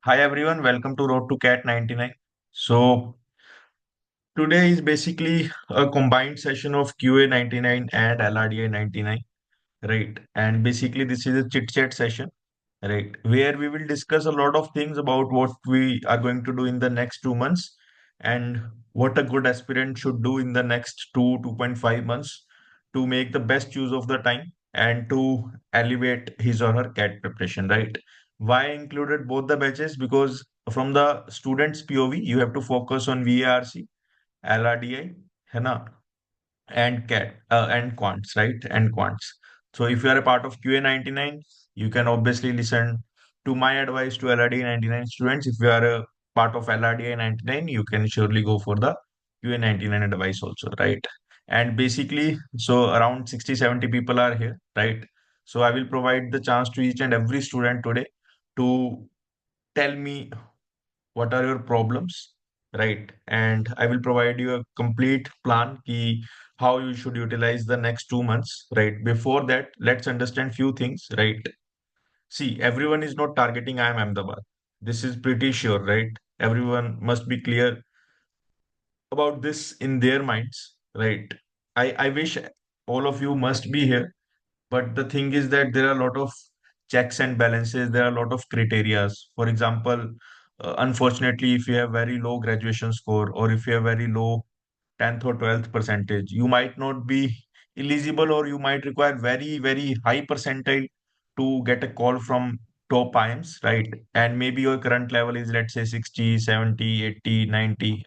Hi everyone, welcome to Road to Cat 99. So today is basically a combined session of QA 99 and LRDI 99, right? And basically this is a chit chat session, right? Where we will discuss a lot of things about what we are going to do in the next 2 months and what a good aspirant should do in the next 2.5 months to make the best use of the time and to elevate his or her CAT preparation, right? Why I included both the batches? Because from the student's POV, you have to focus on VARC, LRDI, है ना? And CAT and quants, right? And quants. So if you are a part of QA 99, you can obviously listen to my advice to LRD 99 students. If you are a part of LRDI 99, you can surely go for the QA 99 advice also, right? And basically, so around 60, 70 people are here, right? So I will provide the chance to each and every student today to tell me what are your problems, right? And I will provide you a complete plan ki how you should utilize the next 2 months, right? Before that, let's understand few things, right? See, everyone is not targeting IIM Ahmedabad. This is pretty sure, right? Everyone must be clear about this in their minds, right? I wish all of you must be here, but the thing is that there are a lot of checks and balances. There are a lot of criterias. For example, unfortunately, if you have very low graduation score or if you have very low 10th or 12th percentage, you might not be eligible or you might require very, very high percentile to get a call from top IIMs, right? And maybe your current level is, let's say, 60, 70, 80, 90,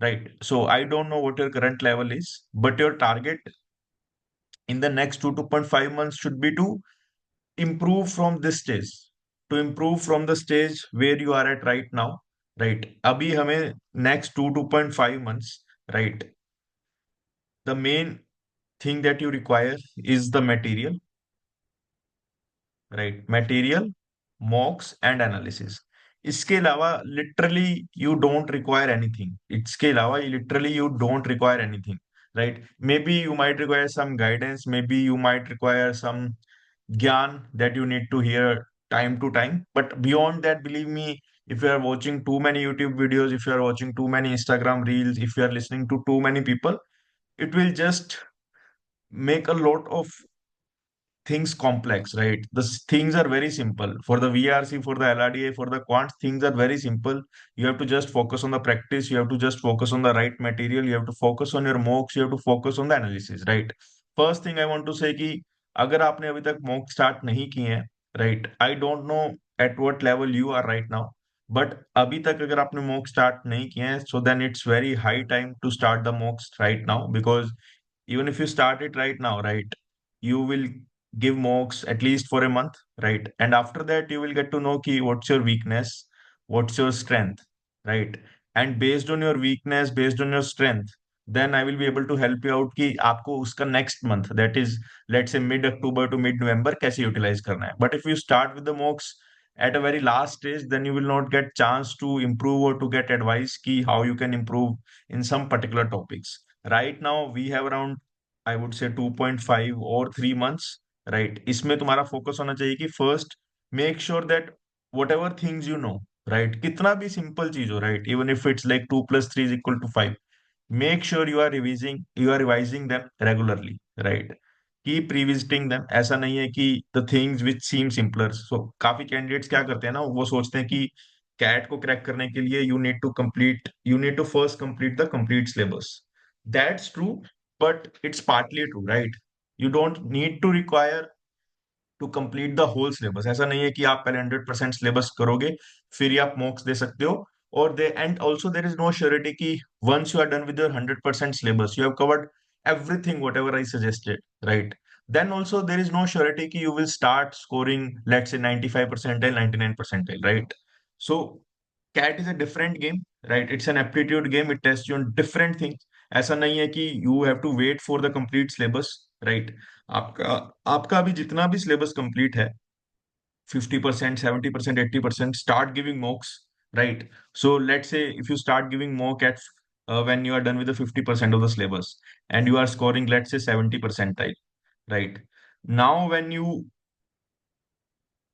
right? So I don't know what your current level is, but your target in the next 2.5 months should be to improve from this stage, to improve from the stage where you are at right now, right? Abhi hame next 2.5 months, right? The main thing that you require is the material, right? Material, mocks and analysis. इसके अलावा literally you don't require anything. इसके अलावा literally you don't require anything, right? Maybe you might require some guidance, maybe you might require some gyan that you need to hear time to time. But beyond that, believe me, if you are watching too many YouTube videos, if you are watching too many Instagram reels, if you are listening to too many people, it will just make a lot of things complex, right? Things are very simple. For the VRC, for the LRDA, for the quants, things are very simple. You have to just focus on the practice. You have to just focus on the right material. You have to focus on your mocks. You have to focus on the analysis, right? First thing I want to say कि अगर आपने अभी तक mock start नहीं किए हैं, right? I don't know at what level you are right now, but अभी तक अगर आपने मॉक स्टार्ट नहीं किए हैं, so then it's very high time to start the mocks right now, because even if you start it right now, right, you will give mocks at least for a month, right? And after that, you will get to know ki what's your weakness, what's your strength, right? And based on your weakness, based on your strength, then I will be able to help you out कि आपको उसका next month, that is, let's say mid October to mid November, कैसे utilize करना है. But if you start with the mocks at a very last stage, then you will not get chance to improve or to get advice कि how you can improve in some particular topics. Right now, we have around, I would say, 2.5 or 3 months, right? इसमें तुम्हारा focus होना चाहिए कि first make sure that whatever things you know, right? कितना भी simple चीज हो, right? Even if it's like 2 + 3 is equal to 5, make sure you are revising them regularly, right? Keep revisiting them. ऐसा नहीं है कि the things which seem simpler. So काफी candidates क्या करते हैं ना, वो सोचते हैं कि कैट को क्रैक करने के लिए you need to first complete the complete syllabus. That's true, but it's partly true, right? You don't need to require to complete the whole syllabus. ऐसा नहीं है कि आप पहले 100% syllabus करोगे फिर ही आप mocks दे सकते हो. और दे and also there is no surety कि once you are done with your 100% syllabus, you have covered everything whatever I suggested, right? Then also there is no surety कि you will start scoring, let's say, 95 percentile, 99 percentile, right? So CAT is a different game, right? It's an aptitude game. It tests you on different things. ऐसा नहीं है कि you have to wait for the complete syllabus, right? आपका आपका अभी जितना भी syllabus complete है, 50%, 70%, 80%, start giving mocks, right? So let's say if you start giving mock at when you are done with the 50% of the syllabus and you are scoring, let's say, 70 percentile, right? Now when you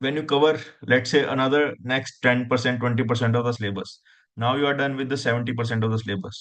when you cover, let's say, another next 10%, 20% of the syllabus, now you are done with the 70% of the syllabus.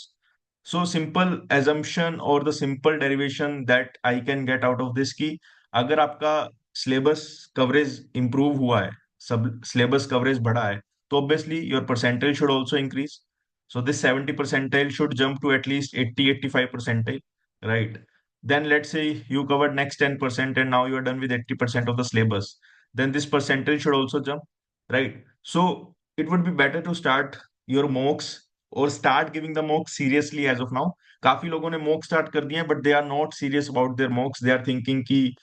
So simple assumption or the simple derivation that I can get out of this कि अगर आपका syllabus coverage improve हुआ है, सब syllabus coverage बढ़ा है, तो obviously your percentile should also increase. So this 70 percentile should jump to at least 80, 85 percentile, right? Then let's say you covered next 10% and now you are done with 80% of the syllabus, then this percentage should also jump, right? So it would be better to start your mocks or start giving the mocks seriously as of now. काफी लोगों ने mock start कर दिए हैं, but they are not serious about their mocks. They are thinking कि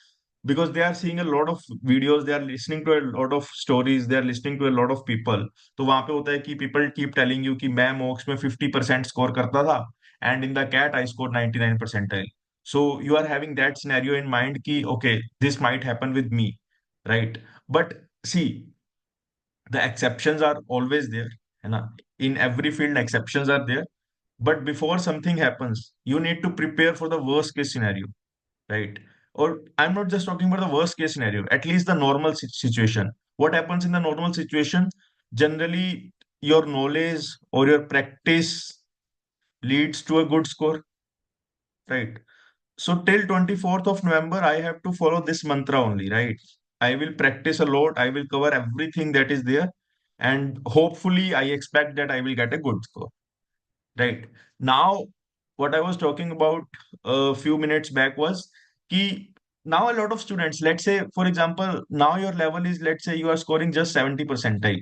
because they are seeing a lot of videos, they are listening to a lot of stories, they are listening to a lot of people. तो वहां पे होता है कि people keep telling you कि मैं mocks में 50% score करता था and in the cat I scored 99 percentile. So you are having that scenario in mind कि okay, this might happen with me, right? But see, the exceptions are always there, है ना? In every field exceptions are there, but before something happens you need to prepare for the worst case scenario, right? Or I'm not just talking about the worst case scenario, at least the normal situation. What happens in the normal situation? Generally your knowledge or your practice leads to a good score, right? So till 24th of November, I have to follow this mantra only, right? I will practice a lot. I will cover everything that is there. And hopefully, I expect that I will get a good score, right? Now, what I was talking about a few minutes back was key. Now, a lot of students, let's say, for example, now your level is, let's say, you are scoring just 70 percentile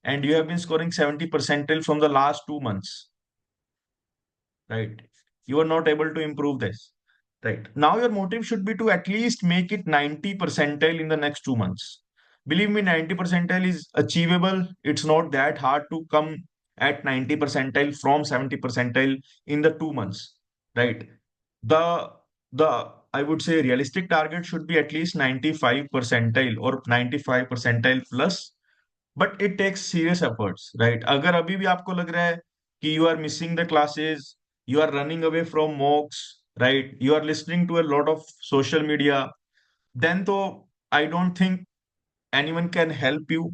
and you have been scoring 70 percentile from the last 2 months, right? You are not able to improve this. Right. Now your motive should be to at least make it 90 percentile in the next 2 months. Believe me, 90 percentile is achievable. It's not that hard to come at 90 percentile from 70 percentile in the 2 months. Right. The the I would say realistic target should be at least 95 percentile or 95 percentile plus, but it takes serious efforts, right? अगर अभी भी आपको लग रहा है कि you are missing the classes, you are running away from mocks, right? You are listening to a lot of social media, then तो I don't think anyone can help you,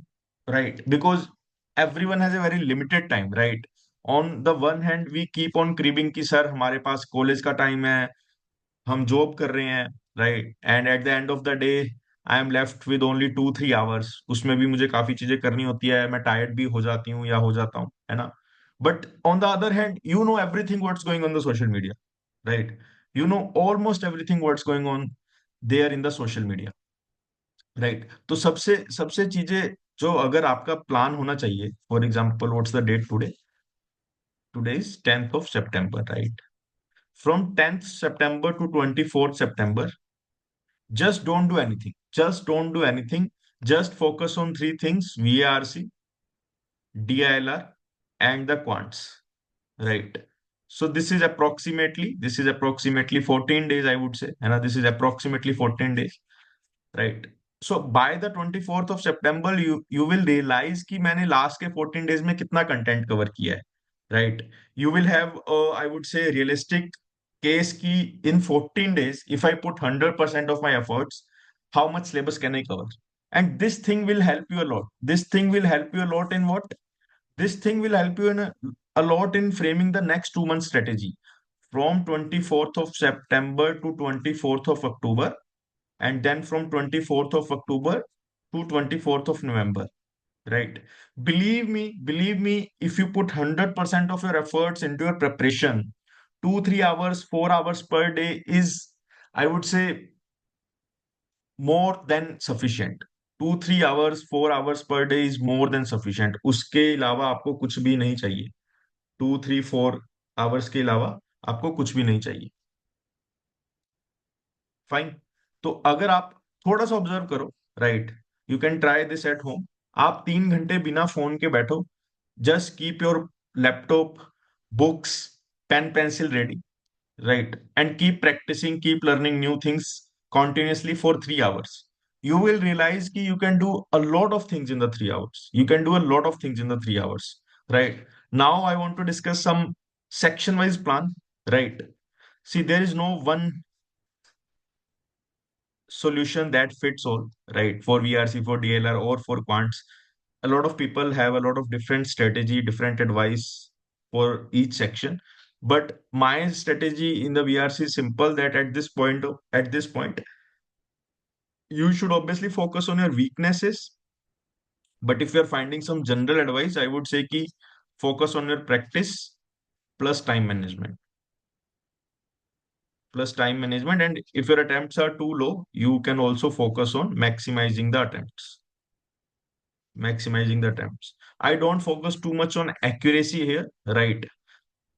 right? Because everyone has a very limited time, right? On the one hand, we keep on cribbing कि sir हमारे पास college का time है, हम job कर रहे हैं, right? And at the end of the day I am left with only 2-3 hours, उसमें भी मुझे काफी चीजें करनी होती है, मैं टायर्ड भी हो जाती हूँ या हो जाता हूँ, है ना? But on the other hand you know everything what's going on the social media, right? You know almost everything what's going on there in the social media, right? तो सबसे सबसे चीजें जो अगर आपका प्लान होना चाहिए, for example what's the date today? Today is 10th of September, right? From 10th September to 24th September, just don't do anything. Just don't do anything. Just focus on three things: VARC, DILR, and the quants. Right. So this is approximately 14 days, I would say. And this is approximately 14 days. Right. So by the 24th of September, you will realize कि मैंने last के 14 days में कितना content cover किया है. Right. You will have, I would say, realistic case कि in 14 days, if I put 100% of my efforts, how much syllabus can I cover? And this thing will help you a lot. This thing will help you a lot in what? This thing will help you in a lot in framing the next 2 month strategy from 24th of September to 24th of October, and then from 24th of October to 24th of November, right? Believe me, if you put 100% of your efforts into your preparation, 2-3 hours, 4 hours per day is, I would say, more than sufficient. 2-3 hours, 4 hours per day is more than sufficient. उसके अलावा आपको कुछ भी नहीं चाहिए. 2-3-4 hours के अलावा आपको कुछ भी नहीं चाहिए. फाइन. तो अगर आप थोड़ा सा ऑब्जर्व करो, right, you can try this at home. आप 3 घंटे बिना फोन के बैठो, just keep your laptop, books, pen pencil ready, right? And keep practicing, keep learning new things continuously for 3 hours. You will realize that you can do a lot of things in the 3 hours. You can do a lot of things in the 3 hours, right? Now I want to discuss some section wise plan, right? See, there is no one. solution that fits all, right? For VRC, for DLR, or for quants, a lot of people have a lot of different strategy, different advice for each section. But my strategy in the VRC is simple, that at this point, you should obviously focus on your weaknesses. But if you're finding some general advice, I would say ki focus on your practice plus time management. And if your attempts are too low, you can also focus on maximizing the attempts. I don't focus too much on accuracy here, right?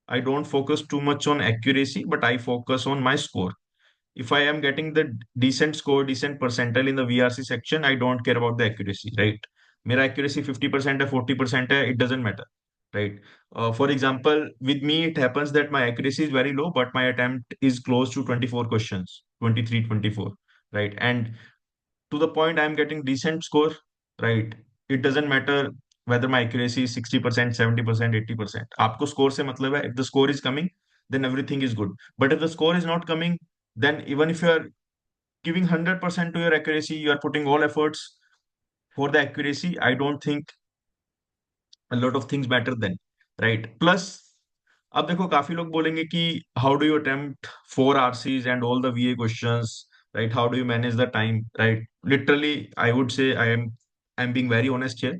I don't focus too much on accuracy, but I focus on my score. If I am getting the decent score, decent percentile in the VRC section, I don't care about the accuracy, right? मेरा accuracy 50% है, 40% है, it doesn't matter, right? For example, with me, it happens that my accuracy is very low, but my attempt is close to 24 questions, 23, 24, right? And to the point I'm getting decent score, right? It doesn't matter whether my accuracy is 60%, 70%, 80%. आपको score से मतलब है, if the score is coming, then everything is good. But if the score is not coming, then even if you are giving 100% to your accuracy, you are putting all efforts for the accuracy, I don't think a lot of things matter then, right? Plus, अब देखो काफी लोग बोलेंगे कि how do you attempt 4 RCs and all the VA questions, right? How do you manage the time, right? Literally, I would say I'm being very honest here.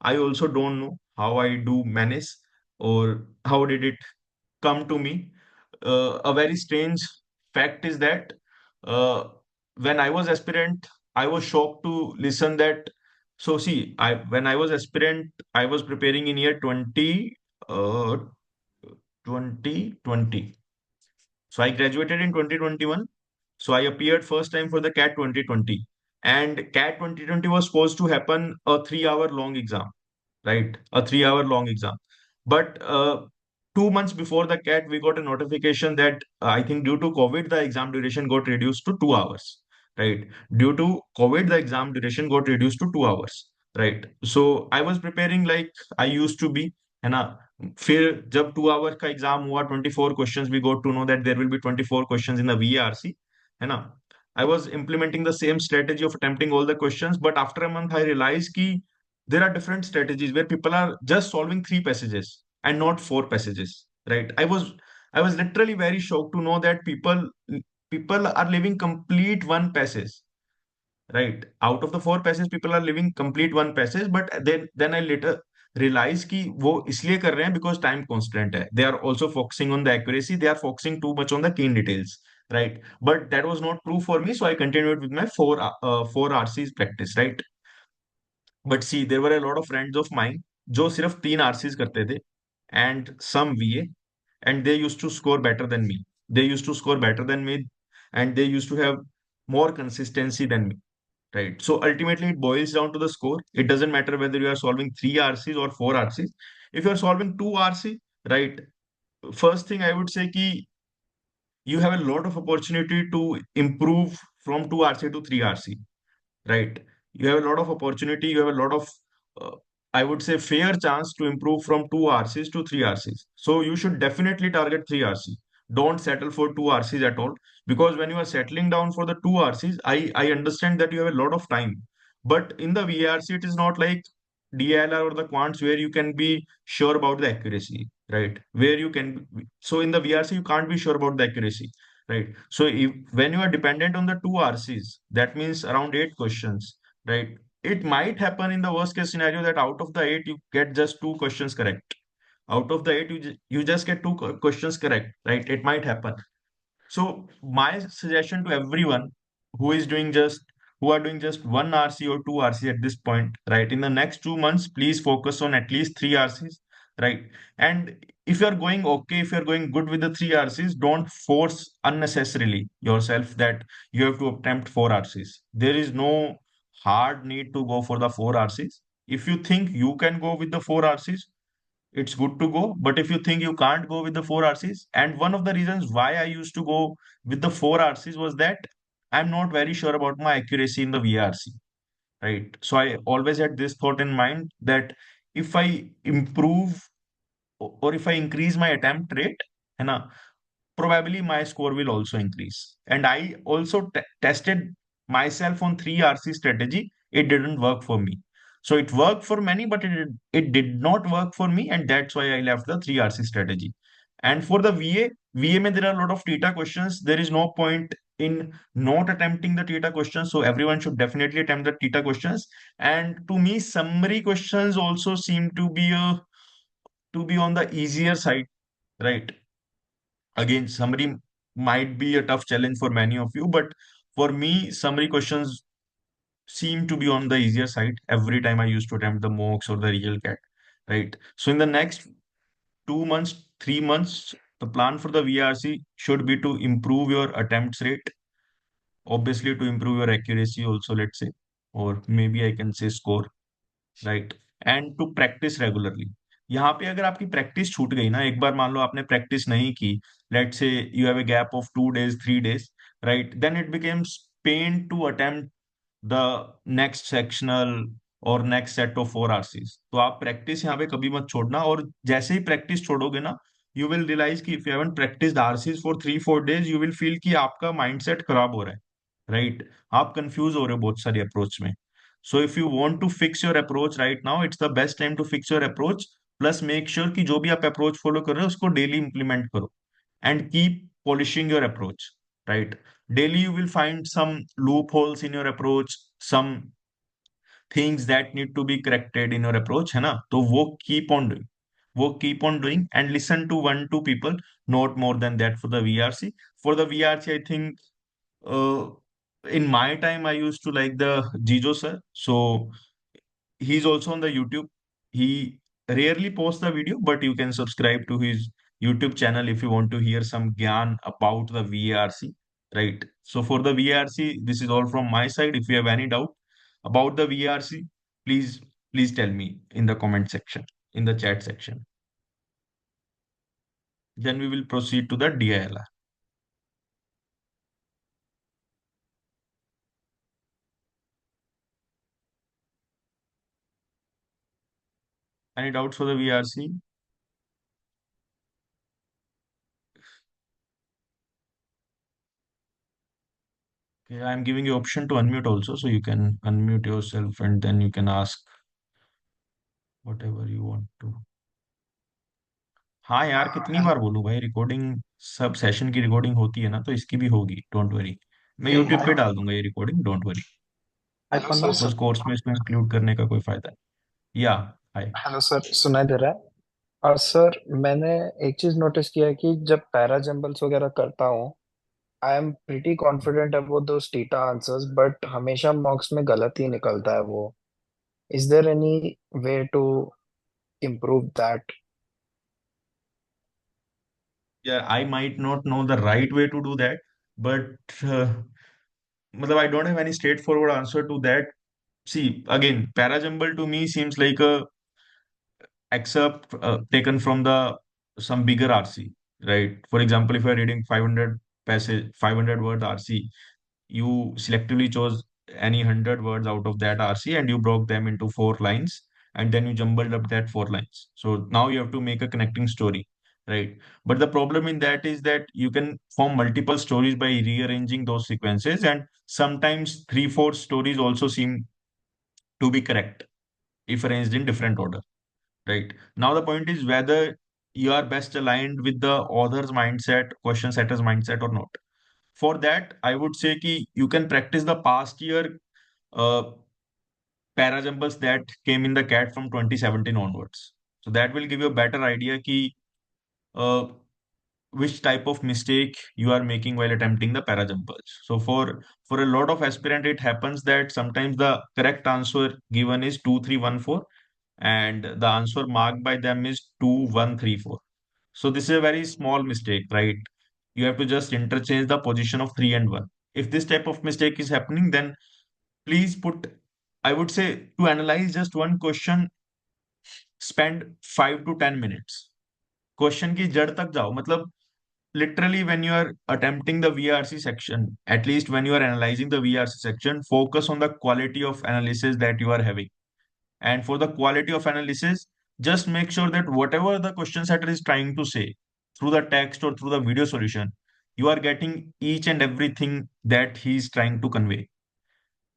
I also don't know how I do manage, or how did it come to me. A very strange fact is that uh, when I was aspirant, I was shocked to listen that. So see, I when I was aspirant, I was preparing in year 2020. So I graduated in 2021. So I appeared first time for the CAT 2020. And CAT 2020 was supposed to happen a 3 hour long exam, right? A 3 hour long exam. But 2 months before the CAT, we got a notification that I think due to COVID, the exam duration got reduced to 2 hours, right? Due to COVID, the exam duration got reduced to 2 hours, right? So I was preparing like I used to be, है ना? फिर जब 2 our का exam हुआ, 24 questions, we got to know that there will be 24 questions in the VARC, है ना? I was implementing the same strategy of attempting all the questions, but after a month, I realized कि there are different strategies where people are just solving 3 passages and not 4 passages, right? I was literally very shocked to know that people are living complete one passage, right? Out of the 4 passages, people are living complete one passage, but then I later realized कि वो इसलिए कर रहे हैं because time constraint है. They are also focusing on the accuracy. They are focusing too much on the keen details, right? But that was not true for me, so I continued with my four RCs practice, right? But see, there were a lot of friends of mine जो सिर्फ 3 RCs करते थे, and some VA, and they used to score better than me. They used to score better than me, and they used to have more consistency than me. Right. So ultimately, it boils down to the score. It doesn't matter whether you are solving 3 RCs or 4 RCs. If you are solving 2 RC, right, first thing I would say ki you have a lot of opportunity to improve from 2 RC to 3 RC, right? You have a lot of opportunity. You have a lot of, uh, I would say, fair chance to improve from 2 RCs to 3 RCs. So you should definitely target 3 RC. Don't settle for 2 RCs at all, because when you are settling down for the 2 RCs, I understand that you have a lot of time. But in the VARC, it is not like DLR or the quants where you can be sure about the accuracy, right? Where you can, so in the VRC, you can't be sure about the accuracy, right? So when you are dependent on the 2 RCs, that means around 8 questions, right? It might happen in the worst case scenario that out of the eight, you get just 2 questions correct. Out of the eight, you just get questions correct, right? It might happen. So my suggestion to everyone who is doing just who are doing just 1 RC or 2 RC at this point, right? In the next 2 months, please focus on at least 3 RCs, right? And if you're going okay, if you're going good with the 3 RCs, don't force unnecessarily yourself that you have to attempt 4 RCs. There is no hard need to go for the 4 RCs. If you think you can go with the 4 RCs, it's good to go. But if you think you can't go with the 4 RCs, and one of the reasons why I used to go with the 4 RCs was that I'm not very sure about my accuracy in the VRC, right? So I always had this thought in mind that if I improve or if I increase my attempt rate, है ना, probably my score will also increase. And I also tested myself on 3 RC strategy, it didn't work for me. So it worked for many, but it did not work for me, and that's why I left the 3 RC strategy. And for the VA mein there are a lot of theta questions. There is no point in not attempting the theta questions. So everyone should definitely attempt the theta questions. And to me, summary questions also seem to be on the easier side, right? Again, summary might be a tough challenge for many of you, but for me, summary questions seem to be on the easier side every time I used to attempt the mocks or the real cat, right? So in the next 2 months, 3 months, the plan for the VRC should be to improve your attempts rate, obviously to improve your accuracy also, let's say, or maybe I can say score, right, and to practise regularly. यहाँ पे अगर आपकी practice छूट गई ना, एक बार मान लो आपने प्रैक्टिस नहीं की, let say you have a gap of 2 days 3 days, right, then it becomes pain to attempt the next sectional और नेक्स्ट सेट ऑफ 4 RCs. तो आप प्रैक्टिस यहाँ पे कभी मत छोड़ना, और जैसे ही प्रैक्टिस छोड़ोगे ना, यू विल रियलाइज कि if you haven't practised RCs for 3 4 days, you will feel कि आपका माइंडसेट खराब हो रहा है, राइट? आप कंफ्यूज हो रहे हो बहुत सारी अप्रोच में. So if you want to fix your approach right now, it's the best time to fix your approach. Plus make sure कि जो भी आप अप्रोच फॉलो कर रहे हो उसको डेली इंप्लीमेंट करो, and keep polishing your approach, right? Daily you will find some loopholes in your approach, some things that need to be corrected in your approach, है ना? तो वो keep on doing, वो keep on doing, and listen to 1 2 people, not more than that for the VRC. For the VRC, I think in my time I used to like the Jijo sir. So he's also on the YouTube. He rarely posts the video, but you can subscribe to his YouTube channel if you want to hear some gyan about the VRC, right? So for the VRC, this is all from my side. If you have any doubt about the VRC, please please tell me in the comment section, in the chat section. Then we will proceed to the DILR. Any doubts for the VRC? Okay, I'm giving you option to unmute also, so you can unmute yourself and then you can ask whatever you want to. हाँ यार, कितनी बार बोलूं भाई, recording सब session की recording होती है ना, तो इसकी भी होगी, डोंट वरी. मैं Hey, यूट्यूब पे डाल दूंगा ये recording, don't worry. Hello sir बस कोर्स में इसमें इंक्लूड करने का कोई फायदा नहीं. या हाय. हेलो सर, सुनाई दे रहा है? और सर, मैंने एक चीज नोटिस किया है कि जब पैरा जंबल्स वगैरह करता हूँ, I am pretty confident about those TITA answers, but हमेशा मॉक्स में गलत ही निकलता है वो. Is there any way to improve that? Yeah, I might not know the right way to do that, but मतलब I don't have any straightforward answer to that. See, again, parajumble to me seems like a excerpt taken from the some bigger RC, right? For example, if you're reading 500 passage, 500 word RC, you selectively chose any 100 words out of that RC and you broke them into 4 lines, and then you jumbled up that 4 lines. So now you have to make a connecting story, right? But the problem in that is that you can form multiple stories by rearranging those sequences, and sometimes 3 4 stories also seem to be correct if arranged in different order. Right. Now the point is whether you are best aligned with the author's mindset, question setter's mindset or not. For that, I would say ki you can practice the past year uh, parajumbles that came in the CAT from 2017 onwards. So that will give you a better idea ki uh, which type of mistake you are making while attempting the parajumbles. So for a lot of aspirant, it happens that sometimes the correct answer given is 2314 and the answer marked by them is 2134. So this is a very small mistake, right? You have to just interchange the position of 3 and 1. If this type of mistake is happening, then please put, I would say, to analyze just one question, spend 5 to 10 minutes. Question की जड़ तक जाओ, मतलब literally when you are attempting the VRC section, at least when you are analyzing the VRC section, focus on the quality of analysis that you are having. And for the quality of analysis, just make sure that whatever the question setter is trying to say through the text or through the video solution, you are getting each and everything that he is trying to convey.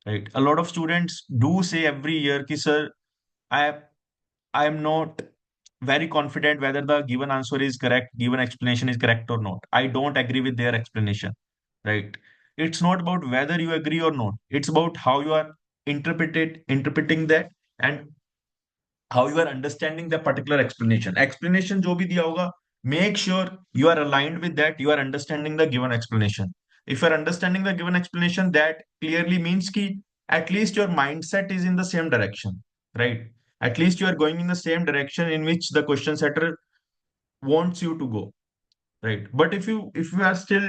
right? A lot of students do say every year ki sir, I I am not very confident whether the given answer is correct, given explanation is correct or not. I don't agree with their explanation, right? It's not about whether you agree or not. It's about how you are interpreting that, and how you are understanding the particular explanation. Explanation जो भी दिया होगा, make sure you are aligned with that. You are understanding the given explanation. If you are understanding the given explanation, that clearly means कि at least your mindset is in the same direction, right? At least you are going in the same direction in which the question setter wants you to go, right? But if you are still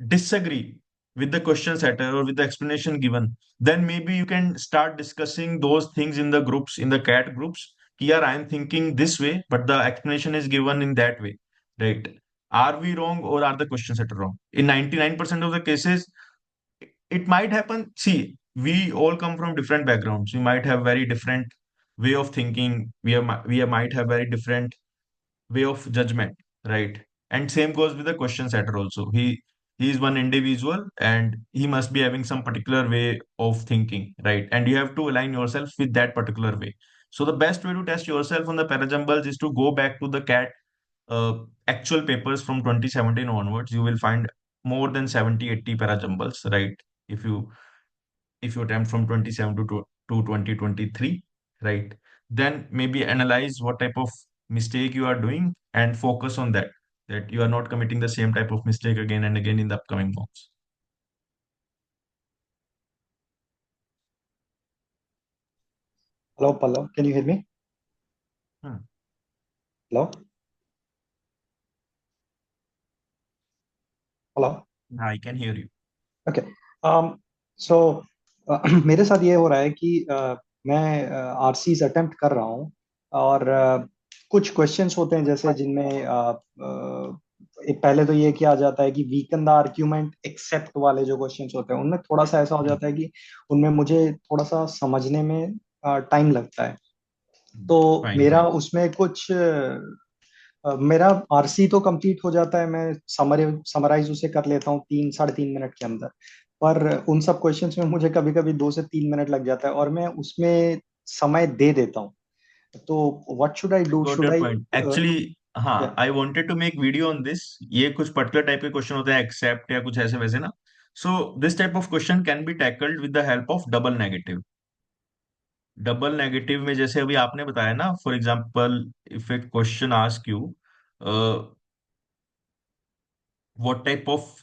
disagree with the question setter or with the explanation given, then maybe you can start discussing those things in the groups, in the cat groups. Here I am thinking this way, but the explanation is given in that way, right? Are we wrong or are the question setter wrong? In 99% of the cases, it might happen. See, we all come from different backgrounds. We might have very different way of thinking. Might have very different way of judgment, right? And same goes with the question setter also. He is one individual and he must be having some particular way of thinking, right? And you have to align yourself with that particular way. So the best way to test yourself on the parajumbles is to go back to the cat uh, actual papers from 2017 onwards. You will find more than 70-80 parajumbles, right? if you if you attempt from 27 to 2023, right? Then maybe analyze what type of mistake you are doing and focus on that, that you are not committing the same type of mistake again and again in the upcoming mocks. Hello, Pallav. Can you hear me? Hmm. Hello? Hello? I can hear you. Okay so मेरे साथ ये हो रहा है कि मैं RCs attempt कर रहा हूँ और कुछ क्वेश्चंस होते हैं जैसे जिनमें पहले तो ये किया जाता है कि वीकन द आर्ग्यूमेंट एक्सेप्ट वाले जो क्वेश्चंस होते हैं उनमें थोड़ा सा ऐसा हो Hmm. जाता है कि उनमें मुझे थोड़ा सा समझने में टाइम लगता है Hmm. तो Fine, मेरा fine. उसमें कुछ मेरा आरसी तो कंप्लीट हो जाता है मैं समराइज उसे कर लेता हूँ 3 साढ़े 3 मिनट के अंदर पर उन सब क्वेश्चंस में मुझे कभी कभी 2 से 3 मिनट लग जाता है और मैं उसमें समय दे देता हूँ तो what should I I do got should your I point. Actually, हाँ, I wanted to make video on this. ये कुछ particular type के क्वेश्चन होते हैं, एक्सेप्ट या कुछ ऐसे वैसे ना. So this type of question can be tackled with the help of double negative. Double negative में जैसे अभी आपने बताया ना, for example if a question ask you what type of,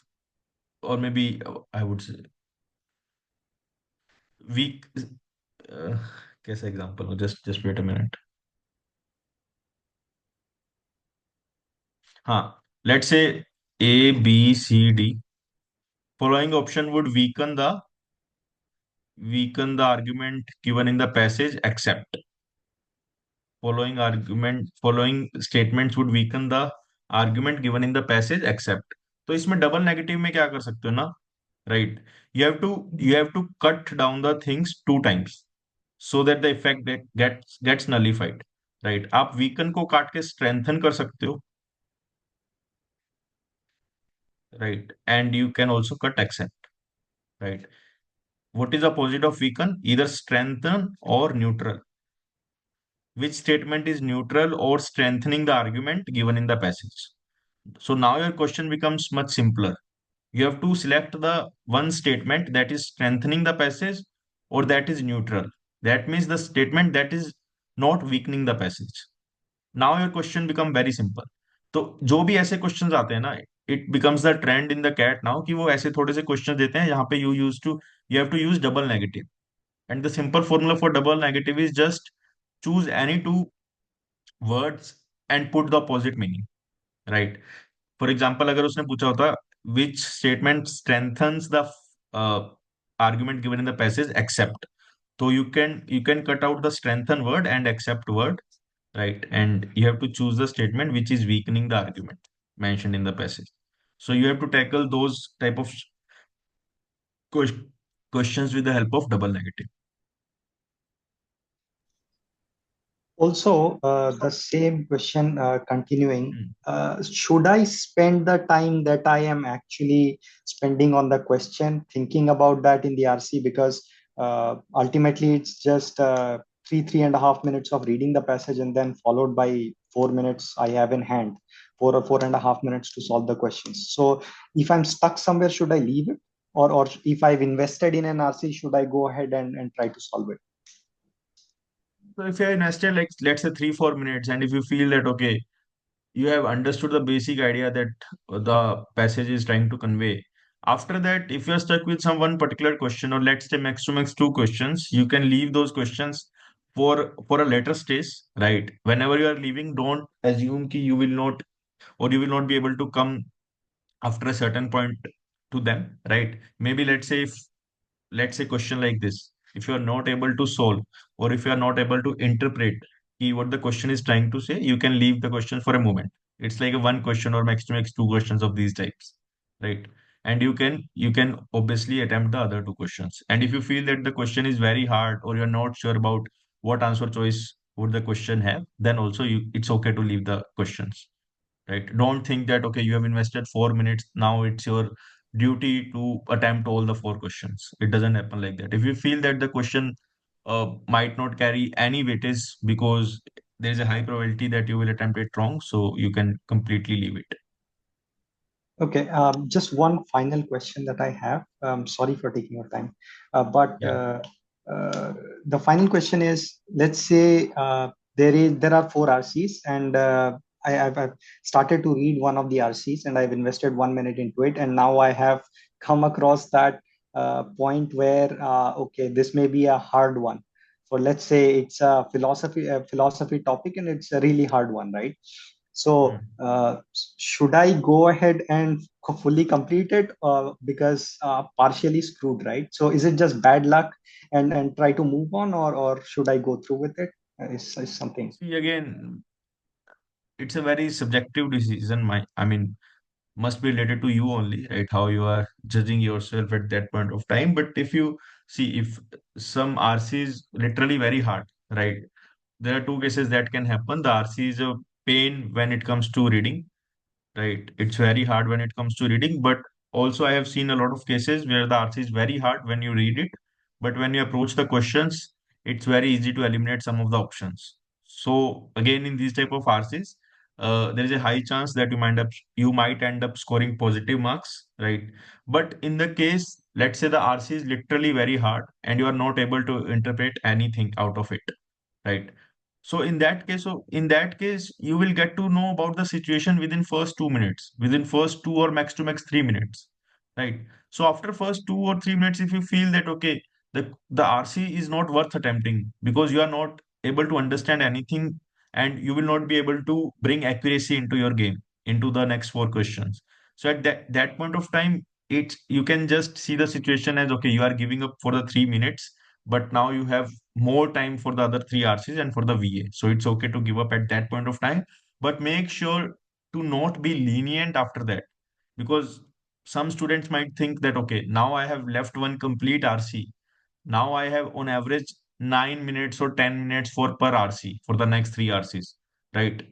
और maybe I would say week, कैसा example हो, just just wait a minute. हाँ, let's say A B C D, following option would weaken the argument given in the passage except. Following statements would weaken the argument given in the passage except. तो इसमें double negative में क्या कर सकते हो ना, right? You have to cut down the things two times so that the effect gets nullified, right? आप weaken को काट के strengthen कर सकते हो, right? And you can also cut accept, right? What is the opposite of weaken? Either strengthen or neutral. Which statement is neutral or strengthening the argument given in the passage? So now your question becomes much simpler. You have to select the one statement that is strengthening the passage or that is neutral. That means the statement that is not weakening the passage. Now your question become very simple. तो जो भी ऐसे questions आते हैं ना, it becomes the trend in the CAT now कि वो ऐसे थोड़े से क्वेश्चन देते हैं जहां पे you have to use double negative. And the simple formula for double negative is just choose any two words and put the opposite meaning, right? For example, अगर उसने पूछा होता which statement strengthens the uh, argument given in the passage except, so you can cut out the strengthen word and accept word, right? And you have to choose the statement which is weakening the argument mentioned in the passage. So you have to tackle those type of ques- questions with the help of double negative. also the same question continuing Hmm. should I spend the time that I am actually spending on the question thinking about that in the RC because ultimately it's just 3.5 minutes of reading the passage, and then followed by 4 minutes I have in hand, 4 or 4.5 minutes to solve the questions. So if I'm stuck somewhere, should I leave it, or if I've invested in an RC, should I go ahead and try to solve it? So if you have invested like let's say 3 4 minutes, and if you feel that okay, you have understood the basic idea that the passage is trying to convey. After that, if you're stuck with some one particular question, or let's say max to max two questions, you can leave those questions for a later stage, right? Whenever you are leaving, don't assume ki you will not, or you will not be able to come after a certain point to them, right? Maybe let's say question like this, if you are not able to solve, or if you are not able to interpret what the question is trying to say, you can leave the question for a moment. It's like a one question or max to max two questions of these types, right? And you can obviously attempt the other two questions. And if you feel that the question is very hard, or you're not sure about what answer choice would the question have, then also it's okay to leave the questions, right? Don't think that okay, you have invested 4 minutes, now it's your duty to attempt all the four questions. It doesn't happen like that. If you feel that the question might not carry any weightage because there is a high probability that you will attempt it wrong, so you can completely leave it. Okay, just one final question that I have. Sorry for taking your time, but Yeah. uh, the final question is: let's say there are four RCs, and I've started to read one of the RCs, and I've invested 1 minute into it, and now I have come across that point where okay, this may be a hard one. For, let's say, it's a philosophy topic, and it's a really hard one, right? So, Hmm. should I go ahead and fully complete it, because partially screwed, right? So, is it just bad luck and try to move on, or should I go through with it? Is something. See, again, it's a very subjective decision. I mean, must be related to you only, right? How you are judging yourself at that point of time. But if you see, if some RC is literally very hard, right? There are two cases that can happen. The RC is a pain when it comes to reading, right? It's very hard when it comes to reading, but also I have seen a lot of cases where the RC is very hard when you read it, but when you approach the questions, it's very easy to eliminate some of the options. So again, in these type of RCs, there is a high chance that you might end up scoring positive marks, right? But in the case, let's say the RC is literally very hard and you are not able to interpret anything out of it, right? So in that case, you will get to know about the situation within first 2 minutes, within first two or max to max 3 minutes, right? So after first 2 or 3 minutes, if you feel that okay, the RC is not worth attempting because you are not able to understand anything, and you will not be able to bring accuracy into your game, into the next four questions. So at that point of time, it's you can just see the situation as okay, you are giving up for the 3 minutes, but now you have more time for the other three RCs and for the VA. So it's okay to give up at that point of time, but make sure to not be lenient after that, because some students might think that, okay, now I have left one complete RC. Now I have on average 9 minutes or 10 minutes for per RC for the next three RCs, right?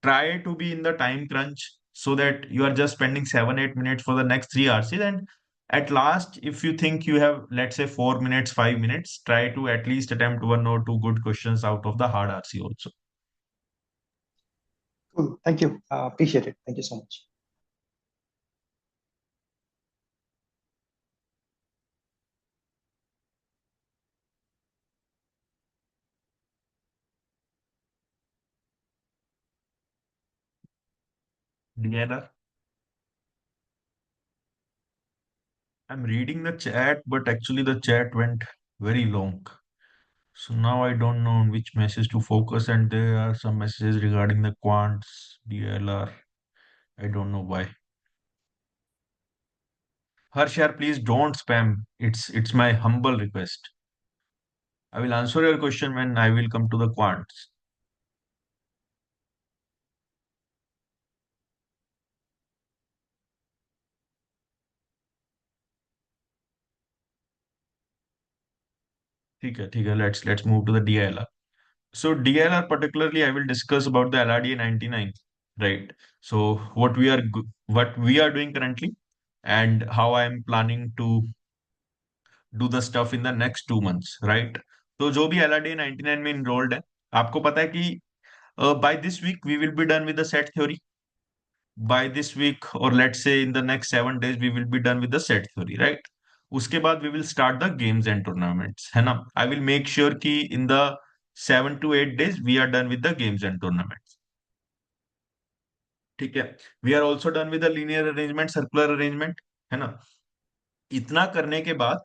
Try to be in the time crunch so that you are just spending 7 8 minutes for the next three RCs. And at last, if you think you have, let's say, 4 minutes, 5 minutes, try to at least attempt one or two good questions out of the hard RC also. Cool. Thank you. Appreciate it. Thank you so much. DLR. I'm reading the chat, but actually the chat went very long. So now I don't know on which message to focus, and there are some messages regarding the quants, DLR. I don't know why. Harshar, please don't spam. It's my humble request. I will answer your question when I will come to the quants. ठीक है. Let's move to the DLR. So DLR particularly, I will discuss about the LRDA 99, right? So what we are doing currently, and how I am planning to do the stuff in the next 2 months, right? तो जो भी LRD 99 में enrolled है, आपको पता है कि by this week we will be done with the set theory, by this week और let's say in the next 7 days we will be done with the set theory, right? उसके बाद we will start the games and tournaments, है ना? I will make sure कि in the 7 to 8 days we are done with the games and tournaments, ठीक है? We are also done with the linear arrangement, circular arrangement, है ना? इतना करने के बाद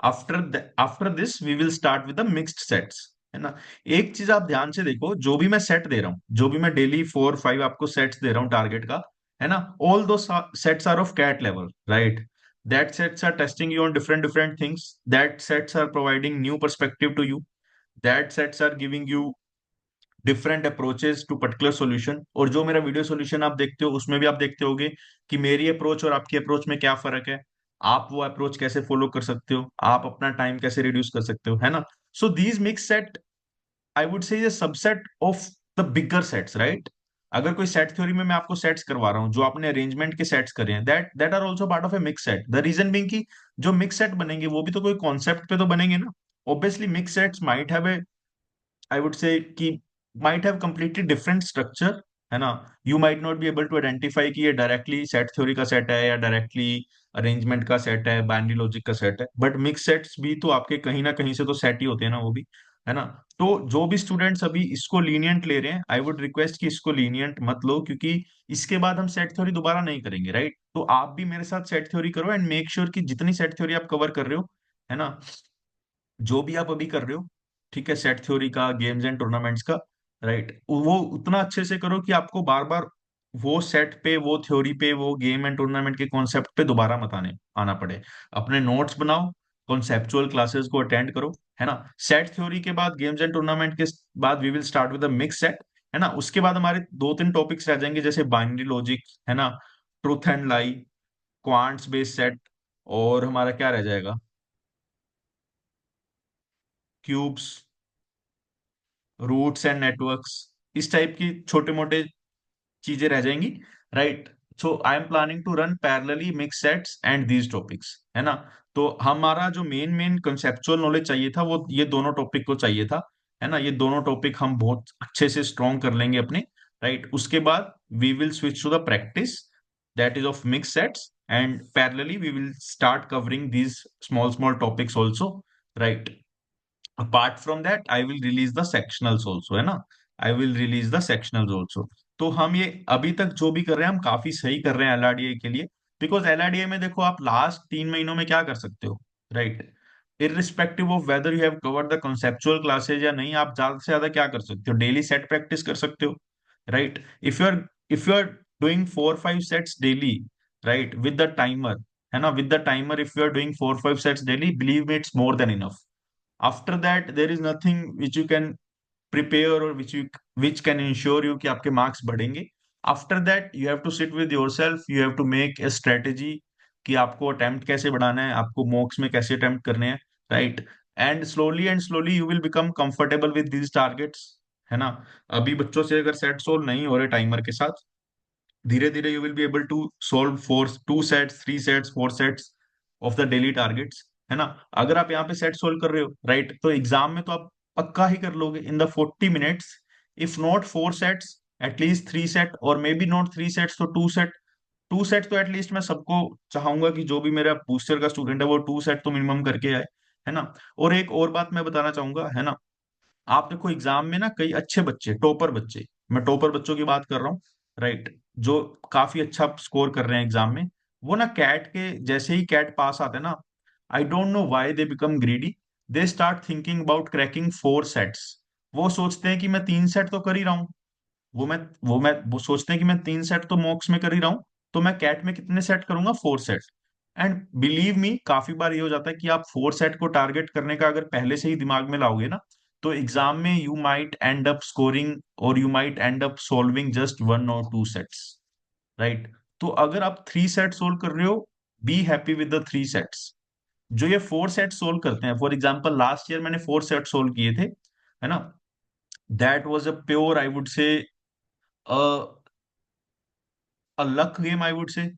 after after this we will start with the mixed sets, है ना? एक चीज आप ध्यान से देखो, जो भी मैं सेट दे रहा हूँ, जो भी मैं डेली 4 5 आपको सेट्स दे रहा हूँ टारगेट का, है ना? All those sets are of CAT level, right? That sets are testing you on different different things, that sets are providing new perspective to you, that sets are giving you different approaches to particular solution. और जो मेरा video solution आप देखते हो, उसमें भी आप देखते होगे कि मेरी अप्रोच और आपकी अप्रोच में क्या फर्क है, आप वो अप्रोच कैसे फॉलो कर सकते हो, आप अपना टाइम कैसे रिड्यूस कर सकते हो, है ना? So these mix set, I would से subset of the bigger sets, right? अगर कोई सेट थ्योरी में मैं आपको सेट्स करवा रहा हूँ, जो आपने अरेंजमेंट के सेट्स करे हैं, that that are also part of a mix set. The reason being कि जो मिक्स सेट बनेंगे वो भी तो कोई कॉन्सेप्ट पे तो बनेंगे ना। Obviously mix sets might have a, I would say कि might have completely different structure, है ना? You might not be able to identify कि ये डायरेक्टली सेट थ्योरी का सेट है या डायरेक्टली अरेंजमेंट का सेट है, बाइनरी लॉजिक का सेट है, बट मिक्स सेट्स भी तो आपके कहीं ना कहीं से तो सेट ही होते हैं ना वो भी, है ना? तो जो भी स्टूडेंट्स अभी इसको लीनियंट ले रहे हैं, आई वुड रिक्वेस्ट कि इसको लीनियंट मत लो, क्योंकि इसके बाद हम सेट थ्योरी दोबारा नहीं करेंगे, राइट? तो आप भी मेरे साथ सेट थ्योरी करो एंड मेक श्योर कि जितनी सेट थ्योरी आप कवर कर रहे हो, है ना, जो भी आप अभी कर रहे हो, ठीक है, सेट थ्योरी का, गेम्स एंड टूर्नामेंट्स का, राइट, वो उतना अच्छे से करो कि आपको बार बार वो सेट पे, वो थ्योरी पे, वो गेम एंड टूर्नामेंट के कॉन्सेप्ट पे दोबारा मत आने आना पड़े। अपने नोट्स बनाओ, कॉन्सेप्चुअल क्लासेस को अटेंड करो, है ना? सेट थ्योरी के बाद, गेम्स एंड टूर्नामेंट के बाद we will start with the mix set, है ना? उसके बाद हमारे 2 3 टॉपिक्स रह जाएंगे, जैसे बाइनरी लॉजिक, है ना, truth and lie, quants based set, और हमारा क्या रह जाएगा, क्यूब्स, रूट्स एंड नेटवर्क्स, इस टाइप की छोटे मोटे चीजें रह जाएंगी, राइट? So I am planning to run parallelly mix sets and these topics, है ना? तो हमारा जो मेन मेन कंसेप्चुअल नॉलेज चाहिए था, वो ये दोनों टॉपिक को चाहिए था, है ना? ये दोनों टॉपिक हम बहुत अच्छे से स्ट्रॉन्ग कर लेंगे अपने, राइट? उसके बाद we will switch to the practice that is of mix sets, and parallelly we will start covering these small small topics also, right? Apart from that I will release the sectionals also, है ना? I will release the sectionals also. तो हम ये अभी तक जो भी कर रहे हैं, हम काफी सही कर रहे हैं LRDA के लिए, बिकॉज LRDA में देखो, आप लास्ट 3 महीनों में क्या कर सकते हो, right? Irrespective of whether you have covered the conceptual classes या नहीं, आप ज्यादा से ज्यादा क्या कर सकते हो, डेली सेट प्रैक्टिस कर सकते हो, right? If you are doing 4 5 sets daily, right, with the timer, है ना, with the timer, if you are doing 4 5 sets daily, believe me, it's more than enough. After that there is nothing which you can prepare, और which can ensure you कि आपके marks बढ़ेंगे। After that you have to sit with yourself, you have to make a strategy कि आपको attempt कैसे बढ़ाना है, आपको मॉक्स में कैसे अटेम्प्ट करने हैं, right? And slowly you will become comfortable with these targets, है ना? अभी बच्चों से अगर सेट सोल्व नहीं हो रहे टाइमर के साथ, धीरे धीरे you will be able to solve 4 2 sets, 3 sets, 4 sets of the daily targets, है ना? अगर आप यहाँ पे सेट सोल्व कर रहे हो, राइट, तो एग्जाम में तो आप पक्का ही कर लोगे in the 40 minutes, if not 4 sets, at least 3 set, और मे बी नॉट 3 सेट्स तो 2 सेट। 2 सेट तो एटलीस्ट मैं सबको चाहूंगा कि जो भी मेरा बूस्टर का स्टूडेंट है, वो 2 सेट तो मिनिमम करके आए, है ना? और एक और बात मैं बताना चाहूंगा, है ना, आप देखो एग्जाम में ना कई अच्छे बच्चे, टॉपर बच्चे, मैं टॉपर बच्चों की बात कर रहा हूँ, राइट, जो काफी अच्छा स्कोर कर रहे हैं एग्जाम में, वो ना कैट के जैसे ही कैट पास आते हैं ना, आई don't know why they become greedy, they start thinking about cracking 4 sets. वो सोचते हैं कि मैं 3 सेट तो कर ही रहा हूँ, वो सोचते हैं कि मैं 3 सेट तो मॉक्स में कर ही रहा हूँ, तो मैं कैट में कितने सेट करूंगा, 4 सेट। एंड बिलीव मी, काफी बार ये हो जाता है कि आप 4 सेट को टारगेट करने का अगर पहले से ही दिमाग में लाओगे ना, तो एग्जाम में you might end up scoring, और you might end up solving just 1 or 2 sets, right? तो अगर आप 3 सेट सोल्व कर रहे हो, be happy with the 3 sets. जो ये 4 सेट सोल्व करते हैं, फॉर एग्जाम्पल लास्ट ईयर मैंने 4 सेट सोल्व किए थे, है ना, that was a pure, I would से, a luck game, I would से,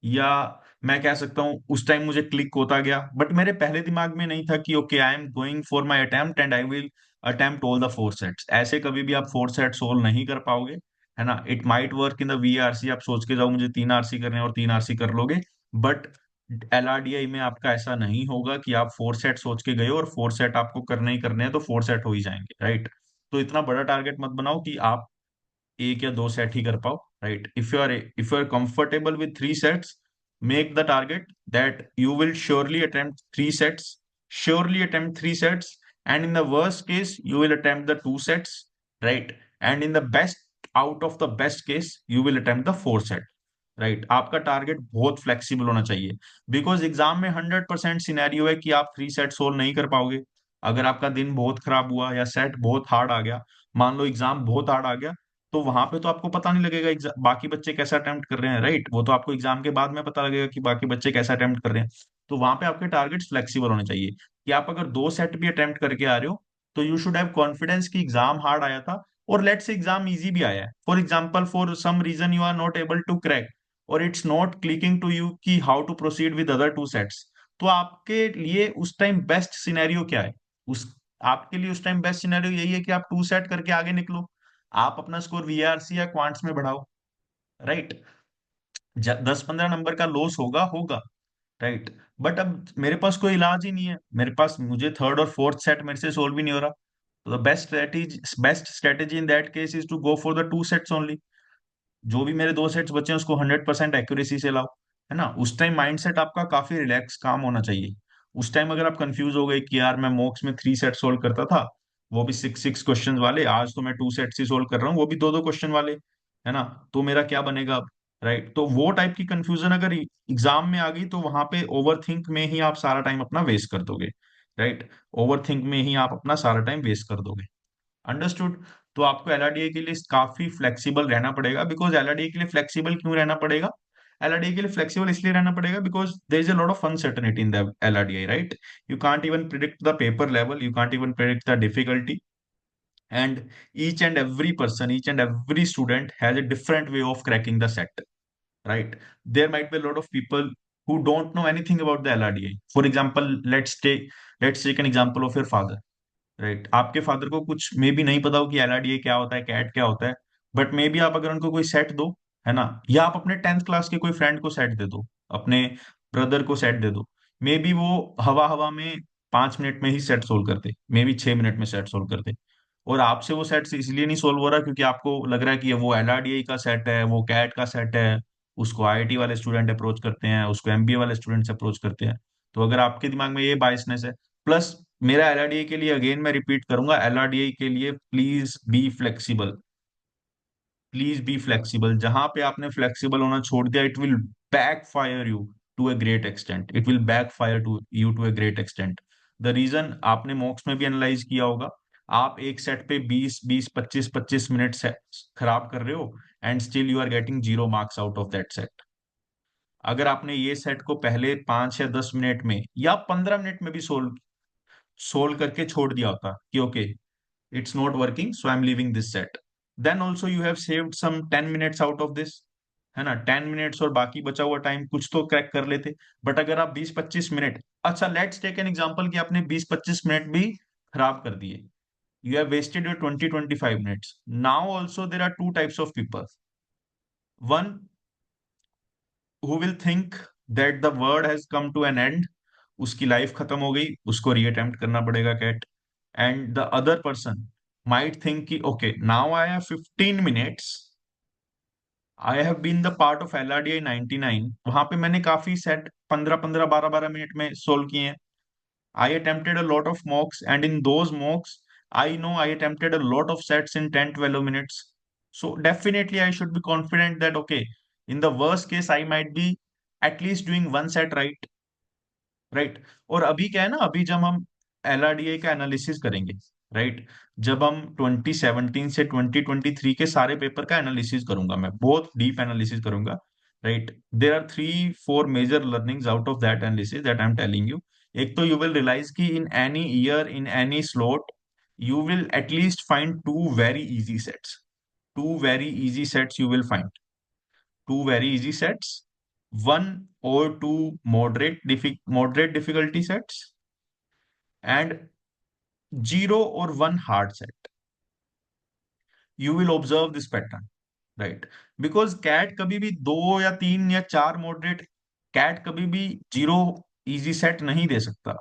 या मैं कह सकता हूँ उस टाइम मुझे क्लिक होता गया, बट मेरे पहले दिमाग में नहीं था कि okay I am going for my attempt and I will attempt all the four sets. ऐसे कभी भी आप फोर सेट सोल्व नहीं कर पाओगे, है ना। It might work in the VRC, आप सोच के जाओ मुझे तीन आरसी करने हैं और तीन आरसी कर लोगे, बट एलआरडीआई में आपका ऐसा नहीं होगा कि आप फोर सेट सोच के गए हो और फोर सेट आपको करने ही करने हैं तो फोर सेट हो ही जाएंगे, राइट। तो इतना बड़ा टारगेट मत बनाओ कि आप एक या दो सेट ही कर पाओ, right. If you are comfortable with three sets, make the target that you will surely attempt three sets, and in the worst case you will attempt the two sets, right. And in the best out of the best case you will attempt the four set, right. आपका target बहुत flexible होना चाहिए, because exam में 100% scenario है कि आप three set solve नहीं कर पाओगे। अगर आपका दिन बहुत खराब हुआ या सेट बहुत हार्ड आ गया, मान लो एग्जाम बहुत हार्ड आ गया, तो वहां पे तो आपको पता नहीं लगेगा बाकी बच्चे कैसा अटेम्प्ट कर रहे हैं, राइट। वो तो आपको एग्जाम के बाद में पता लगेगा कि बाकी बच्चे कैसा अटेम्प्ट कर रहे हैं। तो वहां पे आपके टारगेट्स फ्लेक्सिबल होने चाहिए कि आप अगर दो सेट भी अटेम्प्ट करके आ रहे हो, तो यू शुड हैव कॉन्फिडेंस कि एग्जाम हार्ड आया था और लेट्स से एग्जाम इजी भी आया है, for example for some reason you are not able to crack और it's not clicking to you कि how to proceed with other two sets. तो आपके लिए उस टाइम बेस्ट सिनेरियो क्या है? उस आपके लिए उस टाइम बेस्ट सिनेरियो यही है कि आप टू सेट करके आगे निकलो, आप अपना स्कोर वीआरसी या क्वांट्स में बढ़ाओ, राइट। 10-15 नंबर का लॉस होगा होगा, राइट। बट अब मेरे पास कोई इलाज ही नहीं है, मेरे पास मुझे थर्ड और फोर्थ सेट मेरे से सोल्व भी नहीं हो रहा, तो the best strategy in that case is to go for the two sets only. जो भी मेरे दो सेट्स बचे हैं उसको 100% एक्यूरेसी से लाओ, है ना। उस टाइम माइंडसेट आपका काफी रिलैक्स काम होना चाहिए। उस टाइम अगर आप कंफ्यूज हो गए कि यार मैं मॉक्स में थ्री सेट सोल्व करता था, वो भी 6 6 क्वेश्चन वाले, आज तो मैं टू सेट्स ही सोल्व कर रहा हूँ वो भी दो दो क्वेश्चन वाले, है ना, तो मेरा क्या बनेगा अब, राइट। तो वो टाइप की कंफ्यूजन अगर एग्जाम में आ गई तो वहां पे ओवर थिंक में ही आप सारा टाइम अपना वेस्ट कर दोगे, राइट। ओवर थिंक में ही आप अपना सारा टाइम वेस्ट कर दोगे, अंडरस्टूड। तो आपको एलआरडीए के लिए काफी फ्लेक्सिबल रहना पड़ेगा, बिकॉज एलआरडीए के लिए फ्लेक्सिबल क्यों रहना पड़ेगा? एलआरडीए के लिए फ्लेक्सिबल इसलिए रहना पड़ेगा because there is a lot of uncertainty in the LRDA, right. You can't even predict the paper level, you can't even predict the difficulty, and each and every student has a different way of cracking the set, right? There might be a lot of people who don't know anything about the LRDA. For example, let's take an example of your father, right. आपके father को कुछ may be नहीं पता हो कि एलआरडीए क्या होता है, कैट क्या होता है, बट मे बी आप अगर उनको कोई सेट दो, है ना, या आप अपने 10th क्लास के कोई फ्रेंड को सेट दे दो, अपने ब्रदर को सेट दे दो, मे बी वो हवा हवा में 5 मिनट में ही सेट सोल्व करते, मे बी 6 मिनट में सेट सोल्व करते। और आपसे वो सेट इसलिए नहीं सोल्व हो रहा क्योंकि आपको लग रहा है कि वो एलआरडीए का सेट है, वो कैट का सेट है, उसको आईआईटी वाले स्टूडेंट अप्रोच करते हैं, उसको एमबीए वाले स्टूडेंट्स अप्रोच करते हैं। तो अगर आपके दिमाग में ये बायसनेस है, प्लस मेरा एलआरडीए के लिए अगेन मैं रिपीट करूंगा, एलआरडीए के लिए please be flexible, please be flexible. जहां पे आपने फ्लेक्सिबल होना छोड़ दिया, it will backfire you to a great extent, it will backfire to you to a great extent. The reason आपने मॉक्स में भी एनालाइज किया होगा, आप एक सेट पे 20 20 25 25 मिनट से खराब कर रहे हो, and still you are getting 0 marks out of that set. अगर आपने ये सेट को पहले 5 या 10 मिनट में या 15 मिनट में भी सोल्व सोल्व करके छोड़ दिया होता कि okay it's not working so I'm leaving this set, then also you have saved some 10 minutes out of this, है ना। 10 मिनट्स और बाकी बचा हुआ टाइम कुछ तो क्रैक कर लेते। बट अगर आप 20 25 मिनट, अच्छा लेट्स टेक एन एग्जांपल कि आपने 20 25 मिनट भी खराब कर दिए, you have wasted your 20 25 minutes. Now also there are two types of people, one who will think that the world has come to an end, उसकी life खत्म हो गई, उसको रीअटेम्प्ट करना पड़ेगा CAT. And the other person might think कि okay now I have 15 minutes, I have been the part of LRDI 99, वहां पे मैंने काफी सेट 15 15 12 12 मिनट में सोल्व किए हैं। I attempted a lot of mocks, and in those mocks, I know I attempted a lot of sets in 10 12 minutes. So definitely I should be confident that okay, in the worst case, I might be at least doing one set right. Right. और अभी क्या है ना, अभी जब हम एलआरडीए का analysis करेंगे, राइट, जब हम 2017 से 2023 के सारे पेपर का एनालिसिस करूंगा, मैं बहुत डीप एनालिसिस करूंगा, right. There are 3 4 major learnings out of that analysis that I am telling you. एक तो यू विल रियलाइज कि in any year in any slot you will at least find two very easy sets you will find two very easy sets, 1 or 2 moderate difficulty sets, and 0 or 1 hard set. You will observe this pattern, right? Because cat कभी भी 2 या 3 या 4 moderate, cat कभी भी 0 easy set नहीं दे सकता,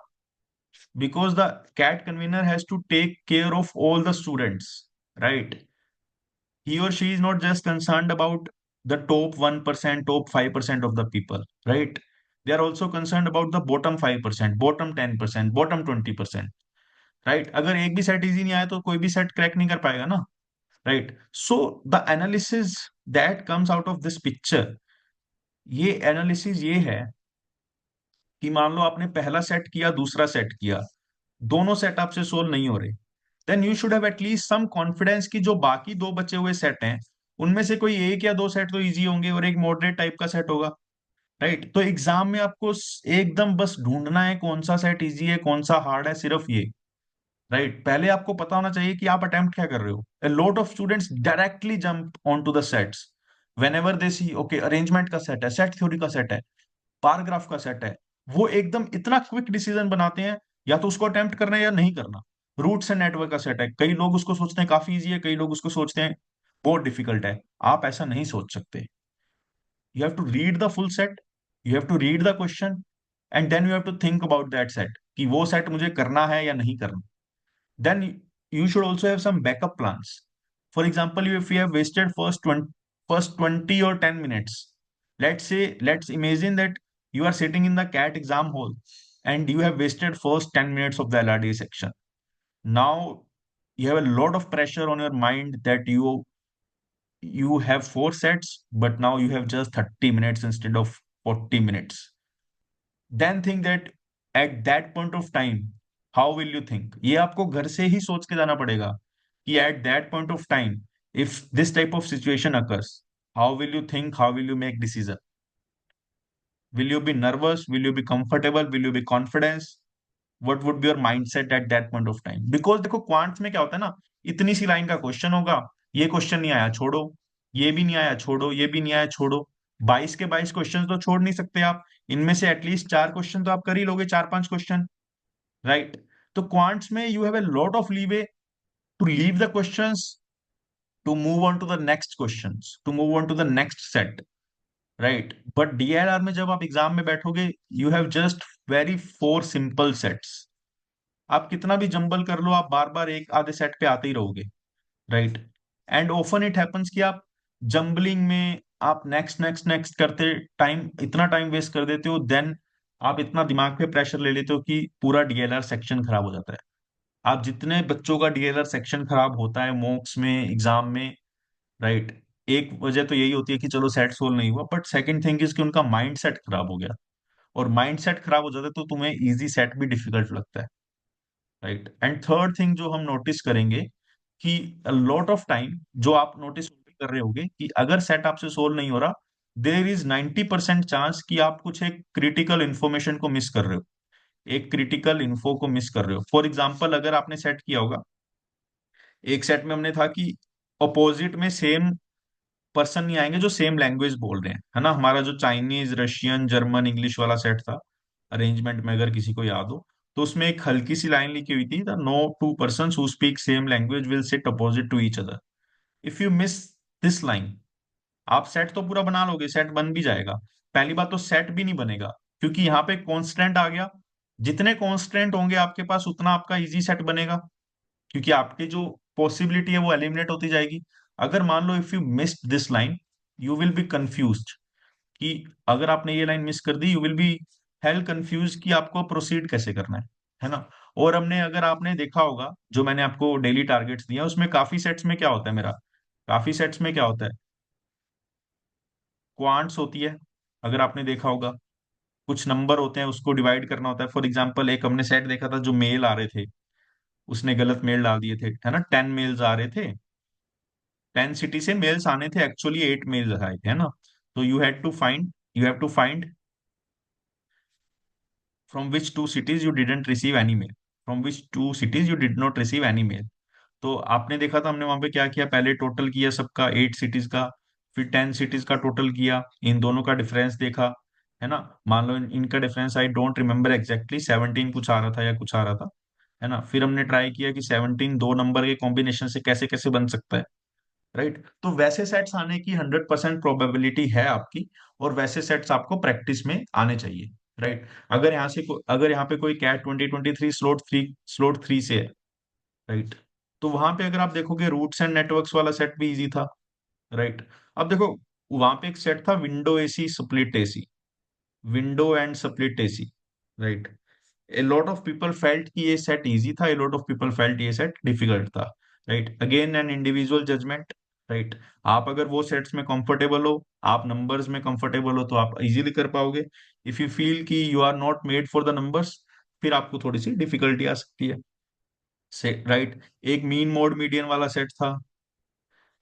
because the cat convener has to take care of all the students, right? He or she is not just concerned about the top 1%, top 5% of the people, right? They are also concerned about the bottom 5%, bottom 10%, bottom 20%, right? अगर एक भी set easy नहीं आया तो कोई भी set crack नहीं कर पाएगा ना, right? So the analysis that comes out of this picture, ये एनालिसिस ये है कि मान लो आपने पहला सेट किया, दूसरा सेट किया, दोनों सेट आपसे सोल्व नहीं हो रहे, then you should have at least some confidence कि जो बाकी दो बचे हुए सेट हैं उनमें से कोई एक या दो सेट तो इजी होंगे और एक मॉडरेट टाइप का सेट होगा, राइट? तो एग्जाम में आपको एकदम बस ढूंढना है कौन सा सेट इजी है कौन सा हार्ड है, सिर्फ ये, राइट? पहले आपको पता होना चाहिए कि आप अटेम्प्ट क्या कर रहे हो। A lot of students directly jump on to the sets whenever they see okay arrangement का सेट है, सेट थ्योरी का सेट है, पैराग्राफ का सेट है, वो एकदम इतना क्विक डिसीजन बनाते हैं या तो उसको अटेम्प्ट करना है या नहीं करना। रूट्स एंड नेटवर्क का सेट है, कई लोग उसको सोचते हैं काफी इजी है, कई लोग उसको सोचते हैं बहुत डिफिकल्ट है। आप ऐसा नहीं सोच सकते। You have to read the full set, you have to read the question, and then you have to think about that set कि वो सेट मुझे करना है या नहीं करना। Then you should also have some backup plans. For example, if you have wasted first 20 or 10 minutes, let's imagine that you are sitting in the CAT exam hall and you have wasted first 10 minutes of the LRD section. Now you have a lot of pressure on your mind that you have 4 sets, but now you have just 30 minutes instead of 40 minutes. Then think that at that point of time, how will you think? ये आपको घर से ही सोच के जाना पड़ेगा कि at that point of time, if this type of situation occurs, how will you think, how will you make decision? Will you be nervous, will you be comfortable, will you be confident? What would be your mindset at that point of time? Because देखो quants में क्या होता है ना, इतनी सी line का question होगा, ये क्वेश्चन नहीं आया छोड़ो, ये भी नहीं आया छोड़ो, ये भी नहीं आया छोड़ो, 22 के 22 क्वेश्चन तो छोड़ नहीं सकते आप, इनमें से एटलीस्ट 4 क्वेश्चन तो आप कर ही लोगे, 4-5 क्वेश्चन, राइट? तो क्वांट्स में you have a lot of leeway to leave the questions, to move on to the next questions, to move on to the next set, right? But DLR में जब आप एग्जाम में बैठोगे, you have just very 4 simple sets. आप कितना भी jumble कर लो, आप बार बार एक आधे सेट पे आते ही रहोगे, right? And often it happens कि आप जंबलिंग में आप नेक्स्ट नेक्स्ट नेक्स्ट करते टाइम इतना टाइम वेस्ट कर देते हो, देन आप इतना दिमाग पे प्रेशर ले लेते हो कि पूरा डीएलआर सेक्शन खराब हो जाता है। आप जितने बच्चों का डीएलआर सेक्शन खराब होता है मॉक्स में, एग्जाम में, राइट, एक वजह तो यही होती है कि चलो सेट सोल्व नहीं हुआ, बट सेकंड थिंग इज कि उनका माइंड सेट खराब हो गया, और माइंड सेट खराब हो जाता है तो तुम्हें इजी सेट भी डिफिकल्ट लगता है, राइट? एंड थर्ड थिंग जो हम नोटिस करेंगे कि लॉट ऑफ टाइम जो आप नोटिस कर रहे होगे कि अगर सेट आपसे सोल्व नहीं हो रहा, देर इज 90% चांस कि आप कुछ एक क्रिटिकल इंफॉर्मेशन को मिस कर रहे हो, एक क्रिटिकल इन्फो को मिस कर रहे हो। फॉर एग्जाम्पल, अगर आपने सेट किया होगा, एक सेट में हमने था कि अपोजिट में सेम पर्सन नहीं आएंगे जो सेम लैंग्वेज बोल रहे हैं, है ना? हमारा जो चाइनीज, रशियन, जर्मन, इंग्लिश वाला सेट था, अरेंजमेंट में अगर किसी को याद हो, तो उसमें एक हल्की सी लाइन लिखी हुई थी, the no two person who speak same language will sit opposite to each other. If you miss this line, आप सेट तो पूरा बना लोगे, सेट बन भी जाएगा, पहली बात तो सेट भी नहीं बनेगा क्योंकि यहाँ पे कॉन्स्टेंट आ गया। जितने कॉन्स्टेंट होंगे आपके पास उतना आपका इजी सेट बनेगा, क्योंकि आपकी जो पॉसिबिलिटी है वो एलिमिनेट होती जाएगी। अगर मान लो if you miss this line, you will be confused कि अगर आपने ये लाइन मिस कर दी, you will be hell confuse कि आपको प्रोसीड कैसे करना है ना? और हमने, अगर आपने देखा होगा जो मैंने आपको डेली टारगेट्स दिया, उसमें काफी सेट्स में क्या होता है मेरा, काफी सेट्स में क्या होता है, क्वांट्स होती है, अगर आपने देखा होगा कुछ नंबर होते हैं उसको डिवाइड करना होता है। फॉर एग्जाम्पल, एक हमने सेट देखा था जो मेल आ रहे थे, उसने गलत मेल डाल दिए थे, है ना? 10 मेल्स आ रहे थे, 10 सिटी से मेल्स आने थे, एक्चुअली 8 मेल्स आए थे, है ना? तो you have to find from which 2 cities you didn't receive any mail, from which 2 cities you did not receive any mail. तो आपने देखा था हमने वहां पे क्या किया, पहले टोटल किया सबका 8 सिटीज का, फिर 10 सिटीज का टोटल किया, इन दोनों का डिफरेंस देखा, है ना। मान लो इनका difference I don't remember exactly 17 कुछ आ रहा था या कुछ आ रहा था, है ना। फिर हमने ट्राई किया कि 17 दो नंबर के कॉम्बिनेशन से कैसे कैसे बन सकता है, राइट। तो वैसे सेट्स आने की 100% प्रोबेबिलिटी है आपकी, और वैसे सेट्स आपको प्रैक्टिस में आने चाहिए, राइट। अगर यहाँ पे कोई कैट 2023 स्लोट थ्री से है, राइट, तो वहां पे अगर आप देखोगे रूट्स एंड नेटवर्क्स वाला सेट भी इजी था, राइट। अब देखो वहां पे एक सेट था window AC split AC, window and split AC, right. A lot of people felt कि ये सेट इजी था, a lot of people felt ये सेट डिफिकल्ट था, right. Again an individual judgement, right. आप अगर वो सेट्स में कंफर्टेबल हो, आप नंबर्स में कंफर्टेबल हो, तो आप इजीली कर पाओगे। इफ यू फील कि you are not made for the numbers, फिर आपको थोड़ी सी डिफिकल्टी आ सकती है, से राइट। एक मीन मोड मीडियन वाला सेट था,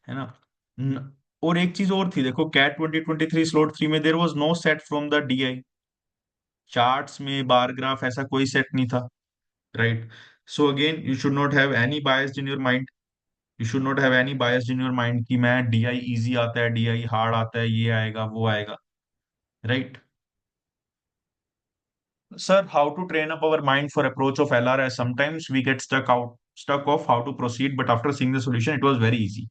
है ना। और एक चीज और थी, देखो कैट 2023 स्लॉट थ्री में there was no set from the DI, charts में बार ग्राफ ऐसा कोई सेट नहीं था, right. So again you should not have any bias in your mind, you should not have any bias in your mind कि मैं DI easy आता है, DI hard आता है, ये आएगा वो आएगा, right. Sir, how to train up our mind for approach of LRS? Sometimes we get stuck off how to proceed, but after seeing the solution, it was very easy.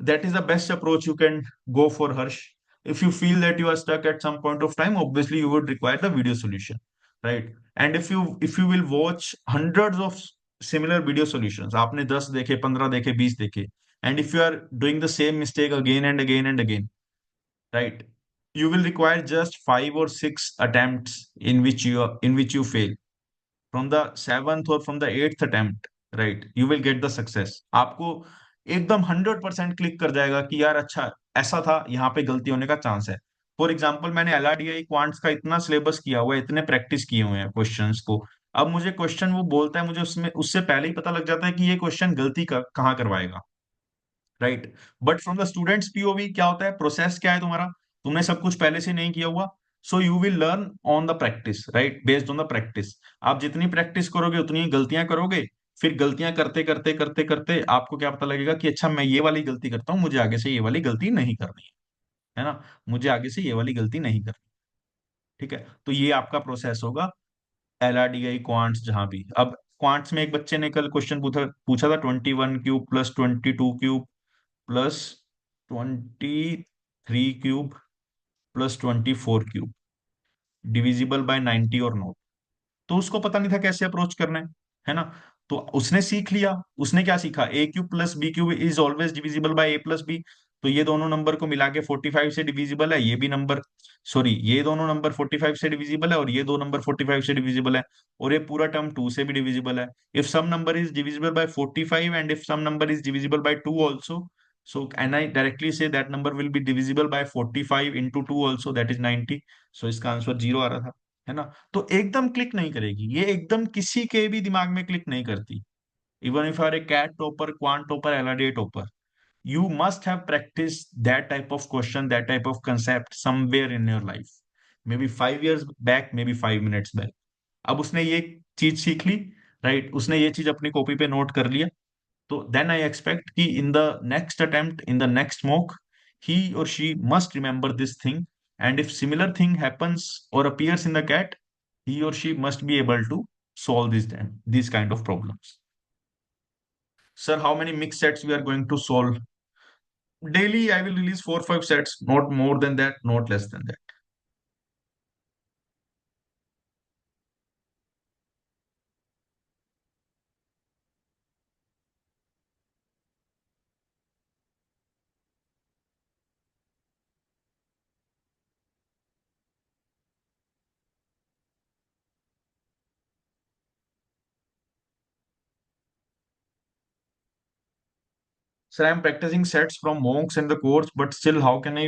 That is the best approach you can go for, Harsh. If you feel that you are stuck at some point of time, obviously you would require the video solution, right? And if you will watch hundreds of similar video solutions, आपने 10 देखे, 15 देखे, 20 देखे, and if you are doing the same mistake again and again and again, right, you will require just 5 or 6 attempts in which you fail. From the seventh or from the eighth attempt, right, you will get the success. आपको एकदम 100% click कर जाएगा कि यार अच्छा ऐसा था, यहाँ पे गलती होने का चांस है। फॉर एग्जाम्पल मैंने एलआरडीआई क्वांट्स का इतना सिलेबस किया हुआ है, इतने प्रैक्टिस किए हुए हैं क्वेश्चंस को, अब मुझे क्वेश्चन वो बोलता है, मुझे उसमें उससे पहले ही पता लग जाता है कि ये क्वेश्चन गलती कहाँ करवाएगा, right. But from the students POV क्या होता है, प्रोसेस क्या है तुम्हारा, तुमने सब कुछ पहले से नहीं किया हुआ, so you will learn on the practice, right, based on the practice. आप जितनी प्रैक्टिस करोगे उतनी ही गलतियां करोगे, फिर गलतियां करते करते करते करते आपको क्या पता लगेगा कि अच्छा मैं ये वाली गलती करता हूँ, मुझे आगे से ये वाली गलती नहीं करनी है ना, मुझे आगे से ये वाली गलती नहीं करनी, ठीक है। तो ये आपका प्रोसेस होगा एलआरडीआई क्वांट्स जहां भी। अब क्वांट्स में एक बच्चे ने कल क्वेश्चन पूछा पूछा था, 21 cube plus 22 cube plus 23 cube plus 24 cube divisible by 90 और नॉट। तो उसको पता नहीं था कैसे अप्रोच करना है ना। तो उसने सीख लिया, उसने क्या सीखा, a cube plus b cube is always divisible by a plus b. तो ये दोनों नंबर को मिला के 45 से डिविजिबल है, ये भी नंबर, सॉरी ये दोनों नंबर 45 से डिविजिबल है, और ये दो नंबर 45 से डिविजिबल है, और ये पूरा टर्म 2 से भी डिविजिबल है। If some number is divisible by 45 and if some number is divisible by 2 also, so and I directly say that number will be divisible by 45 into 2 also, that is 90। so इसका answer 0 आ रहा था, है ना। तो एकदम click नहीं करेगी ये, एकदम किसी के भी दिमाग में क्लिक नहीं करती। Even if are a CAT topper, quant topper, LRD topper, you must have practiced that type of question, that type of concept somewhere in your life, maybe 5 years back, maybe 5 minutes back। अब उसने ये चीज सीख ली, right, उसने ये चीज अपनी copy पे नोट कर लिया, तो देन आई एक्सपेक्ट कि in the next attempt, in the next mock, he or she must remember this thing, and if similar thing happens or appears in the cat, he or she must be able to solve these kind of problems. Sir, how many mixed sets we are going to solve? Daily I will release 4 5 sets, not more than that, not less than that. Sir, I'm practicing sets from monks in the course, but still, how can I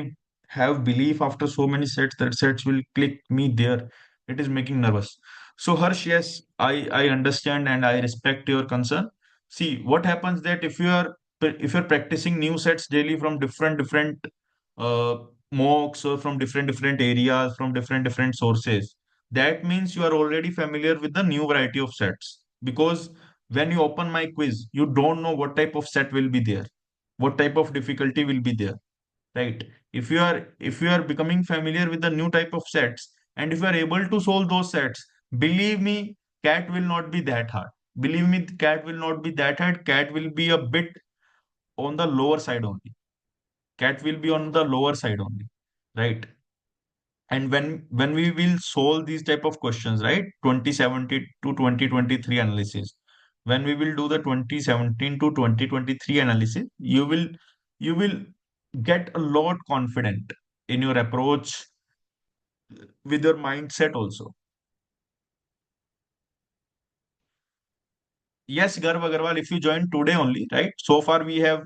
have belief after so many sets that sets will click me there? It is making nervous. So, Harsh, yes, I understand and I respect your concern. See, what happens that if you're practicing new sets daily from different uh, mocks, or from different areas, from different sources, that means you are already familiar with the new variety of sets. Because when you open my quiz, you don't know what type of set will be there, what type of difficulty will be there, right. If you are becoming familiar with the new type of sets, And if you are able to solve those sets, believe me, cat will not be that hard. Believe me, cat will not be that hard. Cat will be a bit on the lower side only. Cat will be on the lower side only, right? And when we will solve these type of questions, right, 2017 to 2023 analysis, when we will do the 2017 to 2023 analysis, you will get a lot confident in your approach with your mindset also. Yes, Garv Agarwal, if you join today only, right, so far we have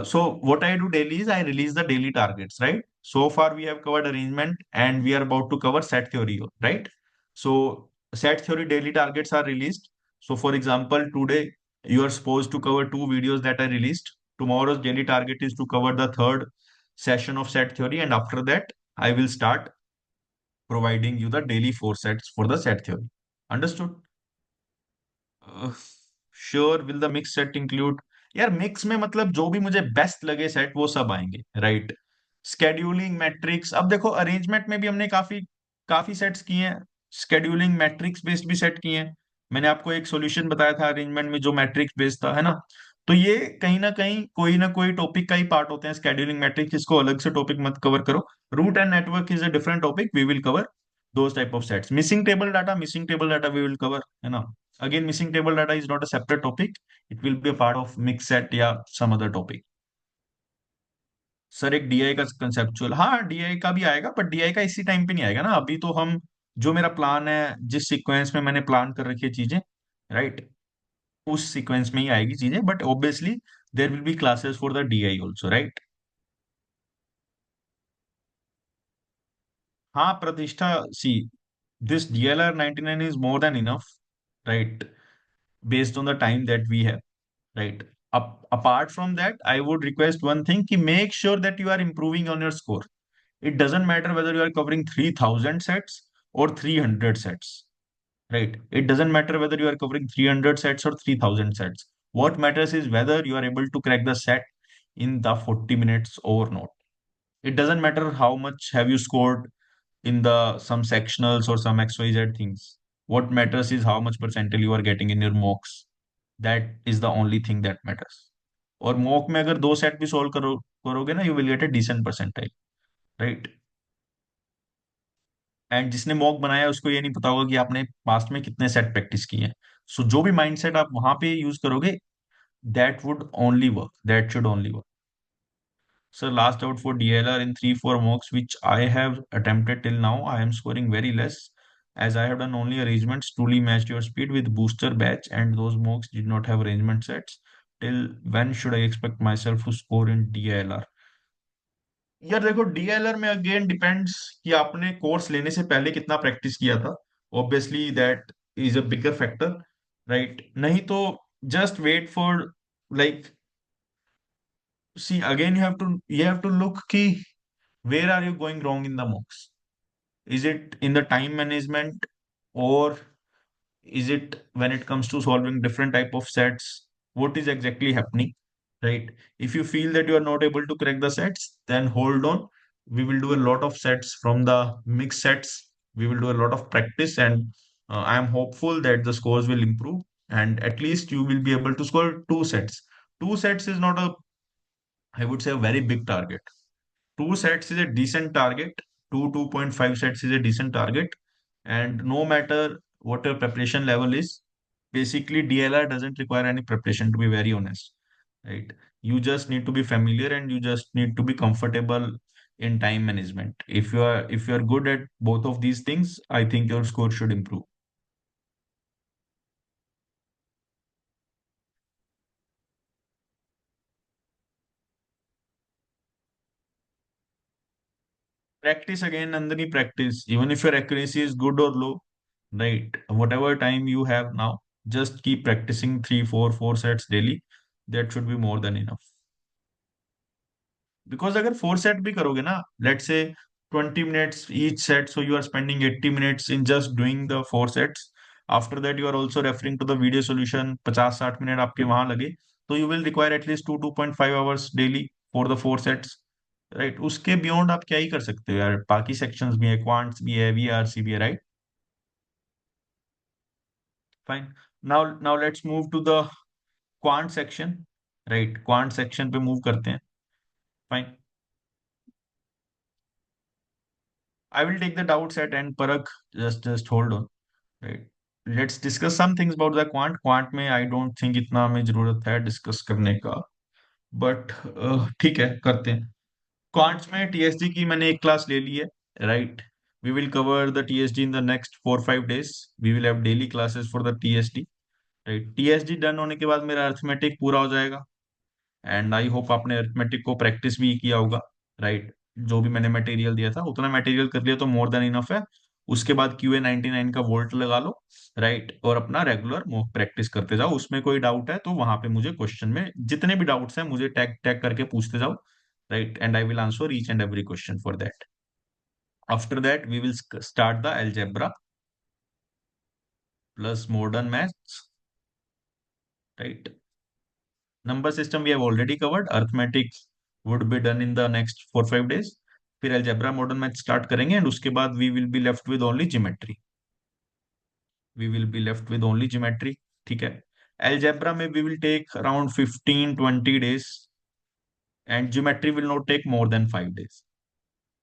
so what I do daily is I release the daily targets, right? So far we have covered arrangement and we are about to cover set theory, right? So set theory daily targets are released. So for example, today you are supposed to cover two videos that are released. Tomorrow's daily target is to cover the third session of set theory, and after that I will start providing you the daily four sets for the set theory. Understood? Sure will the mix set include? यार mix में मतलब जो भी मुझे best लगे set वो सब आएंगे, राइट? स्केड्यूलिंग मैट्रिक्स, अब देखो अरेंजमेंट में भी हमने काफी काफी सेट्स किए हैं, स्केड्यूलिंग मैट्रिक्स बेस्ड भी सेट किए हैं। मैंने आपको एक सॉल्यूशन बताया था अरेंजमेंट में जो मैट्रिक्स बेस्ड था, है ना? तो ये कहीं ना कोई टॉपिक का ही पार्ट होते हैं स्केड्यूलिंग मैट्रिक्स, इसको अलग से टॉपिक मत कवर करो। Route and network is a different topic, we will cover those type of sets. Missing table data we will cover, है ना? Again, missing table data is not a separate topic. It will be a part of mix set या some other topic. Sir एक DI का conceptual, हाँ DI का भी आएगा, but DI का इसी टाइम पे नहीं आएगा ना। अभी तो हम जो मेरा प्लान है, जिस सीक्वेंस में मैंने प्लान कर रखी है चीजें, राइट, उस सीक्वेंस में ही आएगी चीजें, but obviously there will be classes for the DI also, right? हाँ Pratishtha, see this DLR 99 is more than enough, right? Based on the time that we have, right? Apart from that, I would request one thing: ki make sure that you are improving on your score. It doesn't matter whether you are covering 3000 sets or 300 sets, right? It doesn't matter whether you are covering 300 sets or 3000 sets. What matters is whether you are able to crack the set in the 40 minutes or not. It doesn't matter how much have you scored in the some sectionals or some XYZ things. What matters is how much percentile you are getting in your mocks. That is the only thing that matters. और mock में अगर दो सेट भी solve करोगे ना, you will get a decent percentile, right? And जिसने mock बनाया है उसको ये नहीं पता होगा कि आपने पास्ट में कितने सेट प्रैक्टिस किए हैं। सो जो भी माइंडसेट आप वहां पे यूज करोगे, that would only work, that should only work. So last out for DLR in 3-4 mocks which I have attempted till now, I am scoring very less as I have done only arrangements truly matched your speed with booster batch, and those mocks did not have arrangement sets. Till when should I expect myself to score in DLR? यार देखो DLR में again depends कि आपने course लेने से पहले कितना practice किया था। Obviously that is a bigger factor, right? नहीं तो just wait for, like, see again you have to look ki where are you going wrong in the mocks. Is it in the time management, or is it when it comes to solving different type of sets? What is exactly happening, right? If you feel that you are not able to crack the sets, then hold on. We will do a lot of sets from the mixed sets. We will do a lot of practice, and I am hopeful that the scores will improve, and at least you will be able to score two sets. Two sets is not a, I would say, a very big target. Two sets is a decent target. 2.5 sets is a decent target. And no matter what your preparation level is, basically DLR doesn't require any preparation, to be very honest. Right? You just need to be familiar and you just need to be comfortable in time management. If you are good at both of these things, I think your score should improve. Practice again, Nandini, practice. Even if your accuracy is good or low, right? Whatever time you have now, just keep practicing 4 sets daily. That should be more than enough. Because अगर 4 set भी करोगे ना, let's say 20 minutes each set, so you are spending 80 minutes in just doing the 4 sets. After that, you are also referring to the video solution. 50-60 minute आपके वहां लगे, तो you will require at least 2.5 hours daily for the 4 sets. Right, उसके beyond आप क्या ही कर सकते हो यार, बाकी सेक्शंस भी है, क्वांट्स भी है, वीआरसी भी है, right. Fine. Now now let's move to the quant section. Right, quant section पे मूव करते हैं। Fine. I will take the doubts at end, Parakh, just hold on. Right, let's discuss some things about the quant. Quant में I don't think इतना हमें जरूरत है discuss करने का, बट ठीक है, करते हैं। क्वांट्स में टीएसडी की मैंने एक क्लास ले ली है, right. We will cover the TSD in the next 4-5 days। We will have daily classes for the TSD. Right, TSD done होने के बाद मेरा अर्थमेटिक पूरा हो जाएगा। एंड आई होप आपने अर्थमेटिक को प्रैक्टिस भी किया होगा, राइट। जो भी मैंने मटेरियल दिया था उतना मटेरियल कर लिया तो मोर देन इनफ है। उसके बाद QA 99 का वोल्ट लगा लो, राइट, और अपना रेगुलर मॉक प्रैक्टिस करते जाओ। उसमें कोई डाउट है तो वहां पे मुझे क्वेश्चन में जितने भी डाउट्स हैं मुझे टैग टैग करके पूछते जाओ, right, and I will answer each and every question for that. After that we will start the algebra plus modern maths, right. Number system we have already covered, arithmetic would be done in the next 4-5 days। फिर algebra modern math start करेंगे and उसके बाद we will be left with only geometry. We will be left with only geometry, ठीक है। Algebra में we will take around 15-20 days and geometry will not take more than 5 days,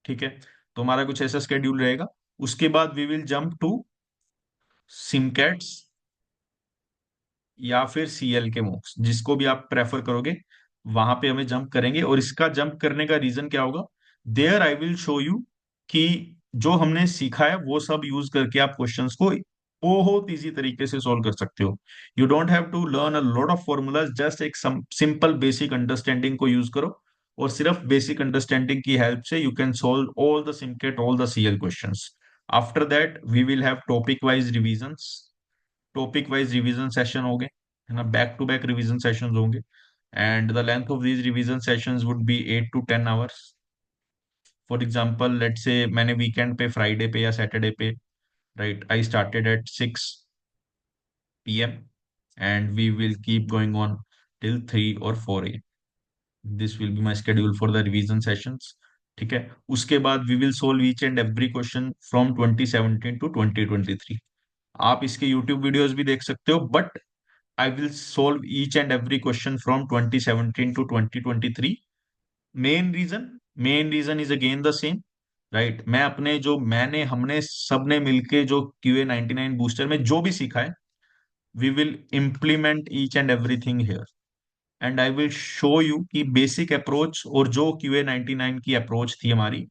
ठीक है। तो हमारा कुछ ऐसा स्केड्यूल रहेगा। उसके बाद वी विल जंप टू सिमकैट्स या फिर सीएल के मूव्स, जिसको भी आप प्रेफर करोगे, वहां पे हमें जंप करेंगे। और इसका जंप करने का रीजन क्या होगा, there I will show you कि जो हमने सीखा है वो सब यूज करके आप क्वेश्चंस को बहुत इजी तरीके से सॉल्व कर सकते हो। You don't have to learn a lot of formulas, just एक सिंपल बेसिक अंडरस्टैंडिंग को यूज करो, और सिर्फ बेसिक अंडरस्टैंडिंग की हेल्प से you can solve all the SimCAT, all the CL questions. After that we will have topic wise revisions. Topic wise revision session होंगे, है ना, back to back revision sessions होंगे। And the length of these revision sessions would be 8 to 10 hours। For example let say मैंने weekend पे, Friday पे या Saturday पे, right, I started at 6 p.m. And we will keep going on till 3 or 4 a.m. This will be my schedule for the revision sessions, ठीक है। उसके बाद we will solve each and every question from 2017 to 2023। आप इसके YouTube videos भी देख सकते हो, but I will solve each and every question from 2017 to 2023। Main reason is again the same, right. मैं अपने जो मैंने हमने सबने मिलके जो QA 99 बूस्टर में जो भी सीखा है, we will implement each and everything here. And I will show you कि बेसिक अप्रोच और जो QA 99 की अप्रोच थी हमारी,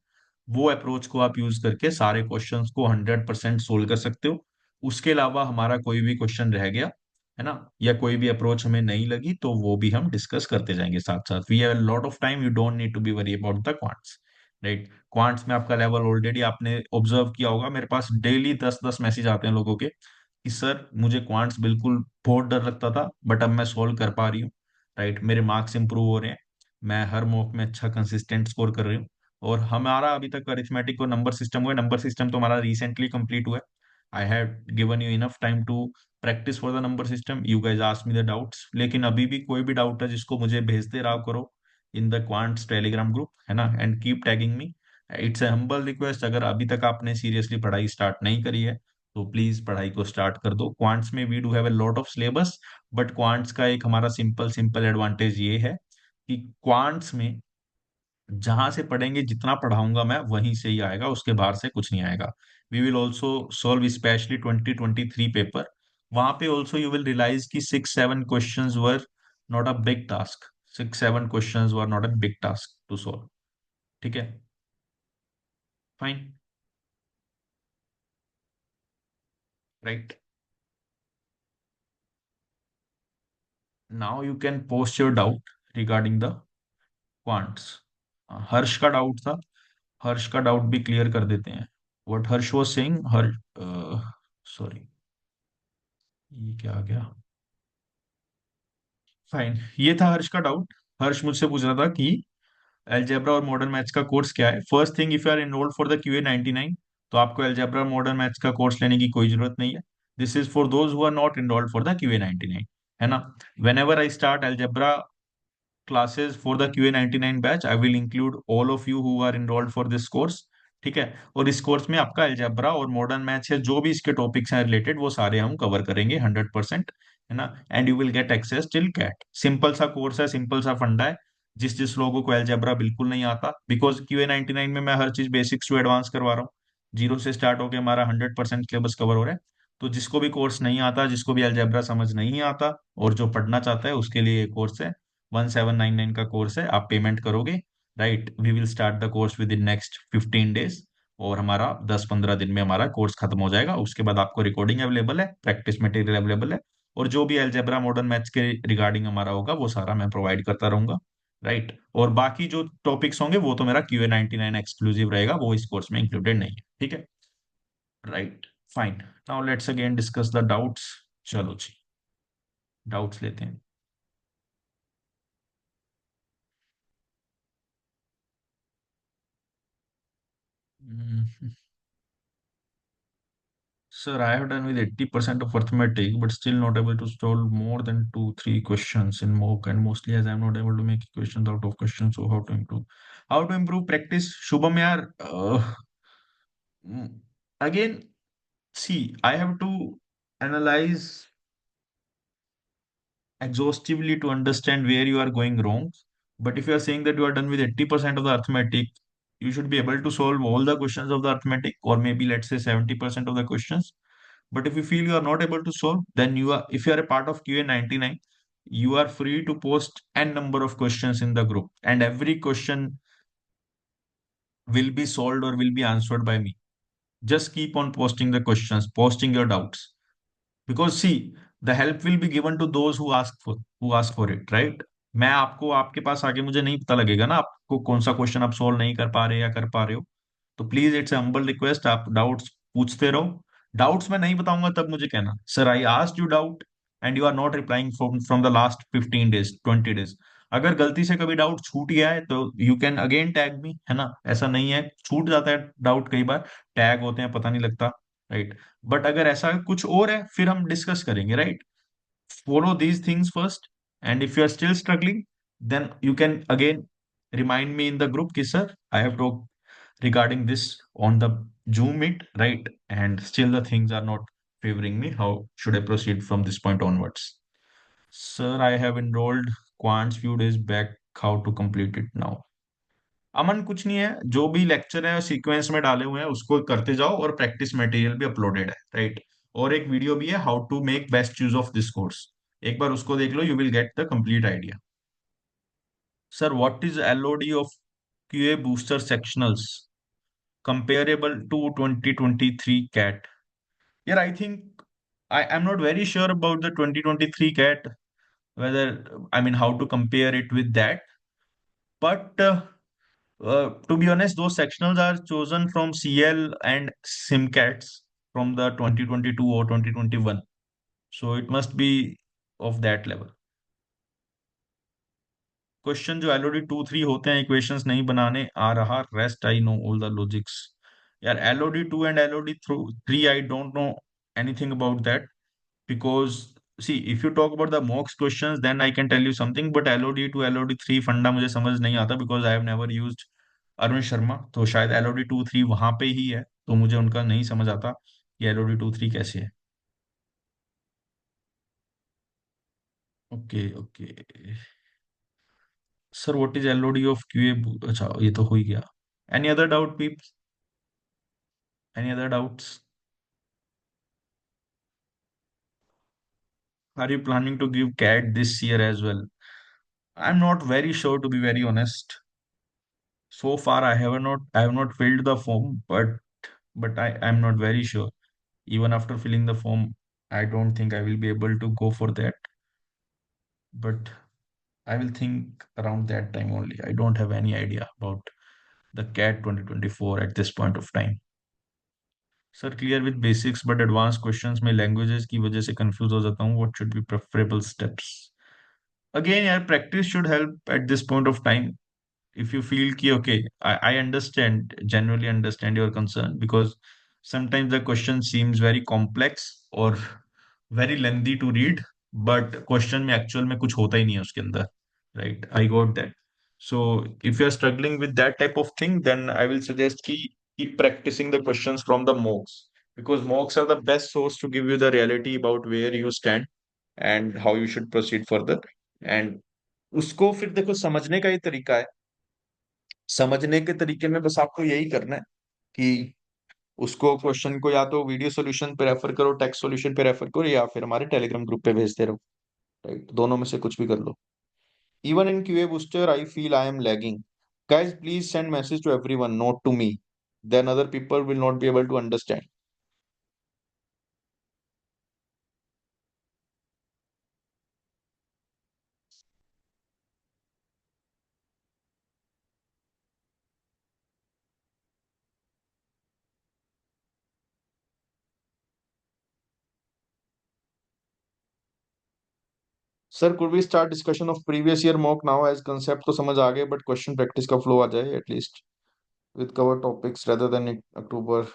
वो अप्रोच को आप यूज करके सारे क्वेश्चंस को 100% सोल्व कर सकते हो। उसके अलावा हमारा कोई भी क्वेश्चन रह गया, है ना, या कोई भी अप्रोच हमें नहीं लगी, तो वो भी हम डिस्कस करते जाएंगे साथ साथ। We have lot of time, you don't need to be worry about the quants, right. Quants में आपका लेवल ऑलरेडी आपने ऑब्जर्व किया होगा, मेरे पास डेली 10-10 मैसेज आते हैं लोगों के कि सर मुझे क्वांट्स बिल्कुल बहुत डर लगता था, बट अब मैं सोल्व कर पा रही हूँ, राइट। मेरे मार्क्स इंप्रूव हो रहे हैं, मैं हर मॉक में अच्छा कंसिस्टेंट स्कोर कर रही हूँ। और हमारा अभी तक अरिथमेटिक और नंबर सिस्टम हुआ है, नंबर सिस्टम तो हमारा रिसेंटली कंप्लीट हुआ है। I have given you enough time to practise for the number system. You guys ask me the doubts, लेकिन अभी भी कोई भी डाउट है जिसको मुझे भेजते रहा करो इन द क्वांट्स टेलीग्राम ग्रुप, है ना, and keep tagging me. It's a humble request, अगर अभी तक आपने सीरियसली पढ़ाई स्टार्ट नहीं करी है तो प्लीज पढ़ाई को स्टार्ट कर दो। क्वांट्स में we do have a lot of syllabus, but quants का एक हमारा सिंपल सिंपल एडवांटेज ये है कि क्वांट्स में जहां से पढ़ेंगे, जितना पढ़ाऊंगा मैं वहीं से ही आएगा, उसके बाहर से कुछ नहीं आएगा। We will also solve specially 2023 paper. वहां पे ऑल्सो यू विल रियलाइज कि 6-7 questions were not a big task. 6-7 questions were not a big task to solve, ठीक है। Fine, right. Now you can post your doubt regarding the quants. Harsh का doubt था, हर्ष का doubt भी clear कर देते हैं। What Harsh was saying, her sorry, ये क्या आ गया। फाइन, ये था हर्ष का डाउट। हर्ष मुझसे पूछ रहा था कि अलजेब्रा और मॉडर्न मैथ्स का कोर्स क्या है। First thing, if you are enrolled for the QA 99, तो आपको अलजेब्रा मॉडर्न मैथ्स का कोर्स लेने की कोई जरूरत नहीं है। This is for those who are not enrolled for the QA 99, है ना। Whenever I start algebra classes for the QA 99 batch. I will include all of you who are enrolled for this course. ठीक है। और इस course में आपका algebra और modern maths या जो भी इसके टॉपिक्स हैं रिलेटेड वो सारे हम कवर करेंगे 100%, है ना। And you will get access till CAT. Simple सा कोर्स है, सिंपल सा फंडा है। जिस जिस लोगों को अलजेब्रा बिल्कुल नहीं आता, बिकॉज QA 99 में मैं हर चीज बेसिक्स टू एडवांस करवा रहा हूँ। जीरो से स्टार्ट होकर हमारा 100% सिलेबस कवर हो रहा है। तो जिसको भी कोर्स नहीं आता, जिसको भी अलजेब्रा समझ नहीं आता और जो पढ़ना चाहता है, उसके लिए ये कोर्स है। 1799 का कोर्स है, आप पेमेंट करोगे, right. We will start the course within next 15 days, और हमारा 10-15 दिन में हमारा कोर्स खत्म हो जाएगा। उसके बाद आपको रिकॉर्डिंग अवेलेबल है, प्रैक्टिस मटेरियल अवेलेबल है, और जो भी अलजेब्रा मॉडर्न मैथ्स के रिगार्डिंग हमारा होगा वो सारा मैं प्रोवाइड करता रहूंगा, राइट। और बाकी जो टॉपिक्स होंगे वो तो मेरा QA 99 एक्सक्लूसिव रहेगा, वो इस कोर्स में इंक्लूडेड नहीं है, ठीक है, right. Fine. Now let's again discuss the doubts. चलो जी, डाउट्स लेते हैं। हम्म, Sir, I have done with 80% of arithmetic, but still not able to solve more than 2-3 questions in mock, and mostly as I'm not able to make equations out of questions. So how to improve? How to improve practice? Shubham, yaar, again, see, I have to analyze exhaustively to understand where you are going wrong. But if you are saying that you are done with 80% of the arithmetic, you should be able to solve all the questions of the arithmetic, or maybe let's say 70% of the questions. But if you feel you are not able to solve, then you are, if you are a part of QA 99, you are free to post n number of questions in the group, and every question will be solved or will be answered by me. Just keep on posting the questions, posting your doubts. Because see, the help will be given to those who ask for it, right? मैं आपको, आपके पास आके मुझे नहीं पता लगेगा ना आपको कौन सा क्वेश्चन आप सोल्व नहीं कर पा रहे या कर पा रहे हो। तो प्लीज, इट्स हम्बल रिक्वेस्ट, आप डाउट्स पूछते रहो। डाउट्स मैं नहीं बताऊंगा तब मुझे कहना, sir I asked you doubt and you are not replying from the last 15 days 20 days. अगर गलती से कभी डाउट छूट गया है तो you can again tag me, है ना। ऐसा नहीं है, छूट जाता है डाउट कई बार, टैग होते हैं पता नहीं लगता, राइट। बट अगर ऐसा कुछ और है फिर हम डिस्कस करेंगे, right. Follow these things first, and if you are still struggling, then you can again remind me in the group ki sir, I have talked regarding this on the Zoom meet, right, and still the things are not favoring me. How should I proceed from this point onwards? Sir, I have enrolled quants few days back. How to complete it now? अमन, कुछ नहीं है, जो भी lecture है sequence में डाले हुए हैं उसको करते जाओ, और प्रैक्टिस मटेरियल भी अपलोडेड है, राइट। और एक वीडियो भी है, how to make best use of this course. एक बार उसको देख लो, you will get the complete idea. Sir, what is LOD of QA booster sectionals comparable to 2023 CAT? यार, I think I am not very sure about the 2023 CAT, whether, I mean, how to compare it with that. But to be honest, those sectionals are chosen from CL and SimCats from the 2022 or 2021. So it must be of that level. Question जो LOD 2-3 होते हैं, equations नहीं बनाने आ रहा, rest I know all the logics. यार, LOD 2 and LOD 3 I don't know anything about that, because see, if you talk about the mocks questions, then I can tell you something, but LOD 2 LOD 3 फंडा मुझे समझ नहीं आता, because I have never used Arun Sharma. तो शायद LOD 2-3 वहां पे ही है, तो मुझे उनका नहीं समझ आता कि LOD 2-3 कैसे है। Okay okay. Sir, what is LOD of QA? अच्छा, ये तो हो ही गया। Any other doubt peeps? Any other doubts? Are you planning to give CAT this year as well? I am not very sure, to be very honest. So far, I have not filled the form, but I'm not very sure. Even after filling the form, I don't think I will be able to go for that. But I will think around that time only. I don't have any idea about the CAT 2024 at this point of time. Sir, clear with basics, but advanced questions में languages की वजह से confuse हो जाता हूँ. What should be preferable steps? Again, यार, practice should help at this point of time. If you feel ki okay, I understand, genuinely understand your concern, because sometimes the question seems very complex or very lengthy to read, but question में actual में कुछ होता ही नहीं है उसके अंदर, right? I got that. So if you are struggling with that type of thing, then I will suggest keep practicing the questions from the mocks, because mocks are the best source to give you the reality about where you stand and how you should proceed further. And उसको फिर देखो, समझने का ही तरीका है। समझने के तरीके में बस आपको यही करना है कि उसको, क्वेश्चन को या तो वीडियो सॉल्यूशन पे रेफर करो, टेक्स्ट सॉल्यूशन पे रेफर करो, या फिर हमारे टेलीग्राम ग्रुप पे भेजते रहो, राइट? दोनों में से कुछ भी कर लो। Even in QA booster I feel I am lagging. Guys please send message to everyone, not to me, then other people will not be able to understand. Sir could we start discussion of previous year mock now, as concept तो समझ आ गए but question practice का flow आ जाए at least, with cover topics rather than October.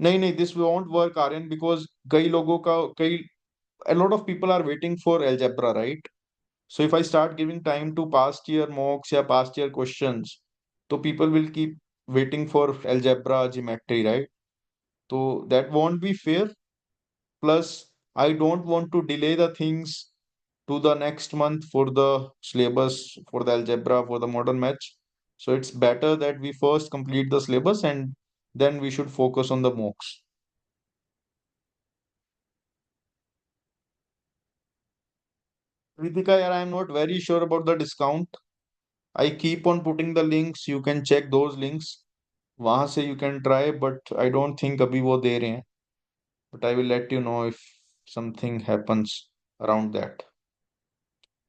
नहीं नहीं, this won't work Aryan, because कई लोगों का कई a lot of people are waiting for algebra, right? So if I start giving time to past year mocks या past year questions, so people will keep waiting for algebra, geometry, right? So that won't be fair. Plus, I don't want to delay the things to the next month for the syllabus, for the algebra, for the modern maths. So it's better that we first complete the syllabus and then we should focus on the mocks. Ritika, I am not very sure about the discount. I keep on putting the links. You can check those links. वहां से you can try, but I don't think अभी वो दे रहे हैं. But I will let you know if something happens around that.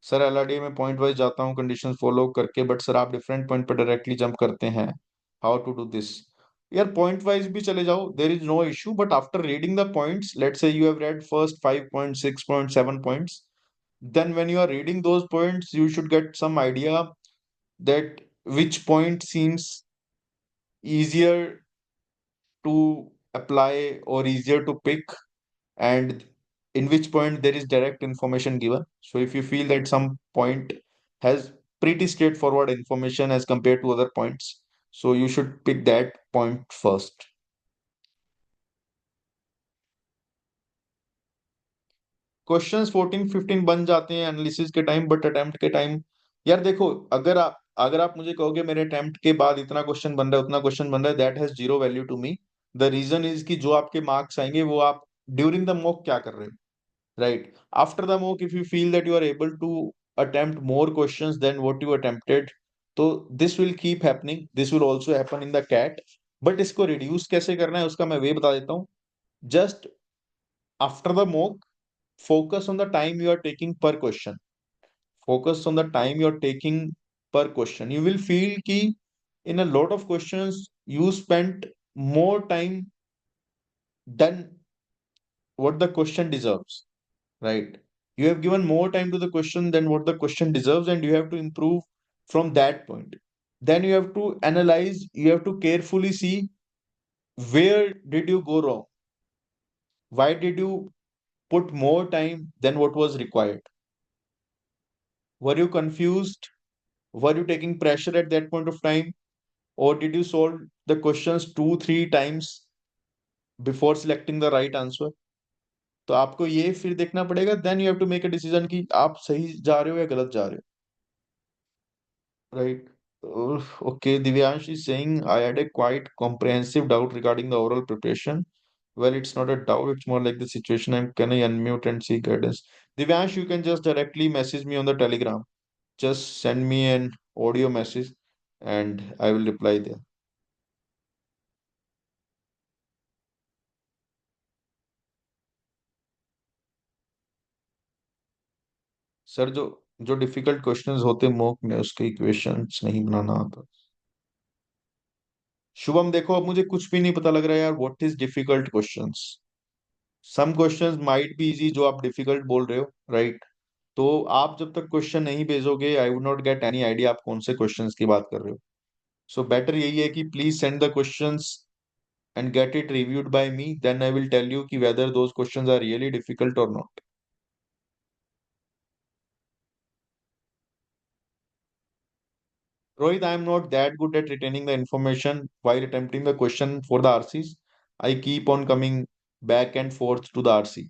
Sir LRD में point wise जाता हूँ condition follow करके, बट सर आप डिफरेंट पॉइंट पर डायरेक्टली जंप करते हैं, हाउ टू डू दिस? यार पॉइंट वाइज भी चले जाओ, there is no issue, but after reading the points, let's say you have read first 5 point 6 point 7 points, then when you are reading those points you should get some idea that which point seems easier to apply or easier to pick, and in which point there is direct information given. So if you feel that some point has pretty straightforward information as compared to other points, so you should pick that point first. Questions 14 15 बन जाते हैं analysis के time, but attempt के time, यार देखो, अगर आप मुझे कहोगे मेरे अटेम्प्ट के बाद इतना क्वेश्चन बन रहा है, उतना क्वेश्चन बन रहा है, that has zero value to me. The reason is कि जो आपके मार्क्स आएंगे वो आप ड्यूरिंग द मॉक क्या कर रहे हो, right? After the mock if you feel that you are able to attempt more questions than what you attempted, तो this will keep happening, this will also happen in the CAT. But इसको reduce कैसे करना है उसका मैं way बता देता हूँ। Just after the mock, focus on the time you are taking per question. Focus on the time you are taking per question. You will feel ki in a lot of questions you spent more time than what the question deserves, right? You have given more time to the question than what the question deserves, and you have to improve from that point. Then you have to analyze, you have to carefully see where did you go wrong? Why did you put more time than what was required? Were you confused? Were you taking pressure at that point of time? Or did you solve the questions 2 3 times before selecting the right answer? तो आपको ये फिर देखना पड़ेगा, then you have to make a decision कि आप सही जा रहे हो या गलत जा रहे हो, right? Okay, Divyansh is saying I had a quite comprehensive doubt regarding the oral preparation. Well, it's not a doubt, it's more like the situation. Can I unmute and seek guidance? Divyansh, you can just directly message me on the Telegram. Just send me an audio message and I will reply there. Sir जो जो difficult questions होते mock में उसके equations नहीं बनाना आता। शुभम देखो, अब मुझे कुछ भी नहीं पता लग रहा है यार, what is difficult questions? Some questions might be easy जो आप डिफिकल्ट बोल रहे हो, राइट? तो आप जब तक क्वेश्चन नहीं भेजोगे I would not get any idea आप कौन से क्वेश्चंस की बात कर रहे हो। सो बेटर यही है कि please send the questions and get it reviewed by me, then I will tell you ki whether those questions are really difficult or not. Rohit, I am not that good at retaining the information while attempting the question for the RCs. I keep on coming back and forth to the RC.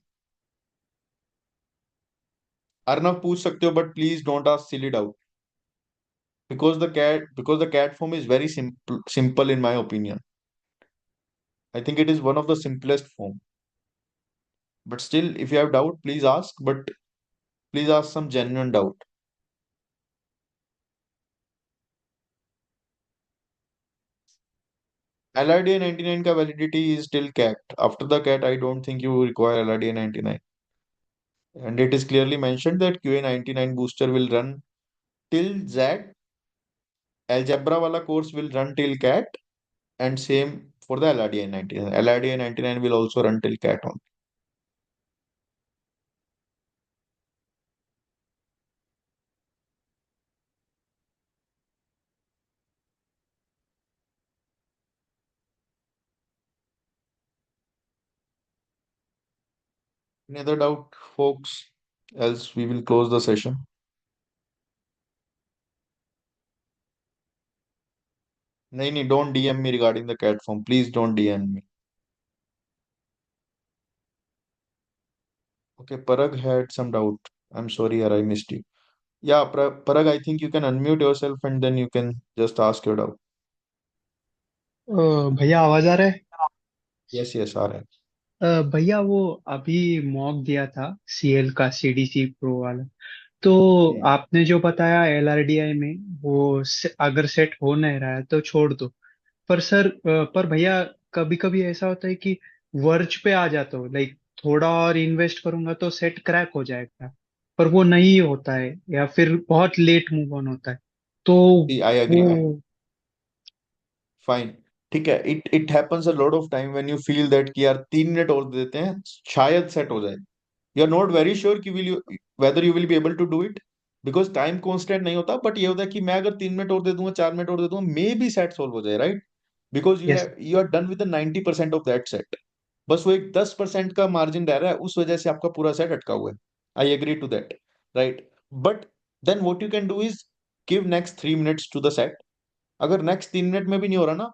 Arnav पूछ सकते हो but please don't ask silly doubt because the cat form is very simple in my opinion. I think it is one of the simplest form. But still, if you have doubt, please ask. But please ask some genuine doubt. LRDA 99 का validity is till cat. After the cat, I don't think you require LRDA 99. And it is clearly mentioned that QA 99 booster will run till Z. Algebra wala course will run till cat, and same for the LRDA 99. LRDA 99 will also run till cat on. Any other doubt, folks? Else we will close the session. नहीं, don't DM me regarding the cat form. Please don't DM me. Okay, Parag had some doubt. I'm sorry, I missed you. Yeah, Parag, I think you can unmute yourself and then you can just ask your doubt. भैया आवाज आ रहा है? Yes, yes, आ रहा है. भैया वो अभी mock दिया था सीएल का सीडीसी प्रो वाला। तो आपने जो बताया एलआरडीआई में वो अगर सेट हो नहीं रहा है तो छोड़ दो। पर सर पर भैया कभी कभी ऐसा होता है कि वर्ज पे आ जाता हूँ, लाइक थोड़ा और इन्वेस्ट करूंगा तो सेट क्रैक हो जाएगा, पर वो नहीं होता है या फिर बहुत लेट मूव ऑन होता है तो I agree. वो। फाइन, ठीक है. It happens a lot of time when you feel that कि यार 3 मिनट और दे देते हैं, शायद सेट हो जाए. You are not very sure कि will you whether you will be able to do it, because time constant नहीं होता. बट ये होता है कि मैं अगर 3 मिनट और दे दूंगा, 4 मिनट और दे दूंगा, मे बी सेट सोल्व हो जाए, right? Because yes. You are done with 90% of that set. बस वो एक 10% का मार्जिन रह रहा है, उस वजह से आपका पूरा सेट अटका हुआ है. I agree to that, right? But then what you can do is give next 3 minutes to the set. अगर नेक्स्ट 3 मिनट में भी नहीं हो रहा ना,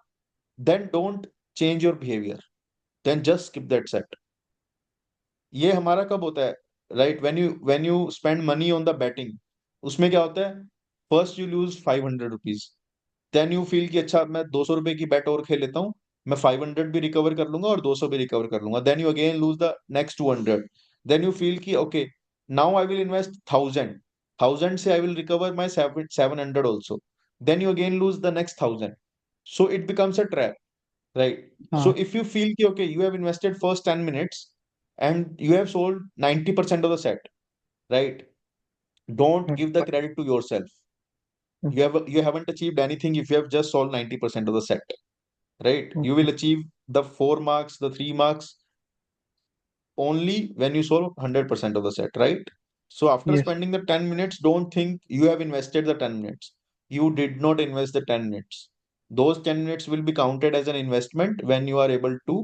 then don't change your behavior, then just skip that set. ये हमारा कब होता है, right? when you spend money on the betting, उसमें क्या होता है? First you lose 500 rupees, then you feel कि अच्छा मैं 200 रुपए की बेट और खेल लेता हूँ, मैं 500 भी रिकवर कर लूंगा और 200 भी रिकवर कर लूंगा. Then you again lose the next 200. Then you feel कि okay, now I will invest 1000. 1000 से I will recover my 700 also. Then you again lose the next 1000. So it becomes a trap. Right. So हाँ। if you feel कि okay, you have invested first 10 minutes and you have sold 90% of the set, right? Don't give the credit to yourself. You haven't achieved anything if you have just sold 90% of the set, right? You will achieve the 4 marks, the 3 marks only when you solve 100% of the set, right? So after yes. spending the 10 minutes, don't think you have invested the 10 minutes. You did not invest the 10 minutes. Those 10 minutes will be counted as an investment when you are able to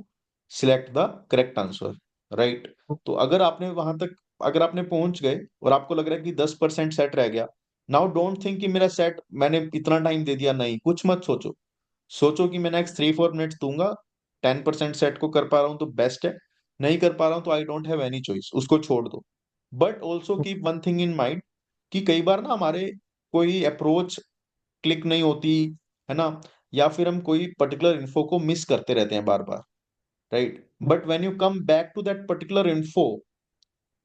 select the correct answer, right? तो अगर आपने पहुंच गए और आपको लग रहा है कि 10% सेट रह गया, नाउ डोंट थिंक कि मेरा सेट मैंने इतना टाइम दे दिया. नहीं, कुछ मत सोचो. सोचो कि मैं नेक्स्ट 3-4 मिनट्स दूंगा. 10% सेट को कर पा रहा हूं तो बेस्ट है, नहीं कर पा रहा हूं तो I don't have any choice, उसको छोड़ दो. But also keep one thing in mind कि कई बार ना हमारे कोई अप्रोच क्लिक नहीं होती है ना, या फिर हम कोई पर्टिकुलर इन्फो को मिस करते रहते हैं बार बार, right? But when you come back to that particular info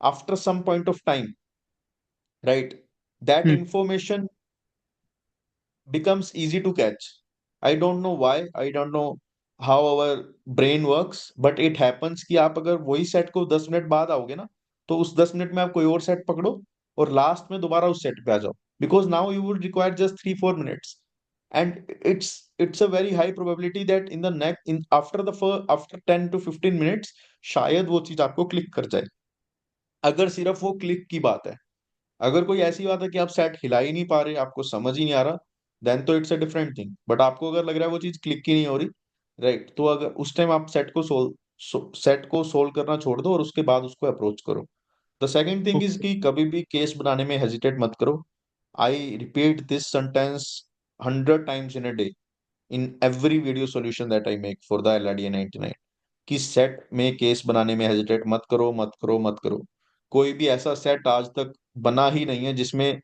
after some point of time, right, that information becomes easy to catch. I don't know why, I don't know how our brain works, but it happens कि आप अगर वही set को 10 minute बाद आओगे ना, तो उस 10 मिनट में आप कोई और सेट पकड़ो और लास्ट में दोबारा उस सेट पे आ जाओ. Because now you would require just 3-4 minutes, and it's a very high probability that in the next in after 10 to 15 minutes शायद वो चीज आपको क्लिक कर जाए. अगर सिर्फ वो क्लिक की बात है. अगर कोई ऐसी बात है कि आप सेट हिला ही नहीं पा रहे, आपको समझ ही नहीं आ रहा, देन तो it's a different thing. But आपको अगर लग रहा है वो चीज क्लिक ही नहीं हो रही, राइट, तो अगर उस टाइम आप सेट को सोल्व करना छोड़ दो और उसके बाद उसको अप्रोच करो. The second thing is okay. कि कभी भी केस बनाने में हेजिटेट मत करो. I repeat this sentence 100 times in a day in every video solution that I make for the LRDA 99 कि सेट में केस बनाने में हेजिटेट मत करो, मत करो, मत करो। कोई भी ऐसा सेट आज तक बना ही नहीं है जिसमें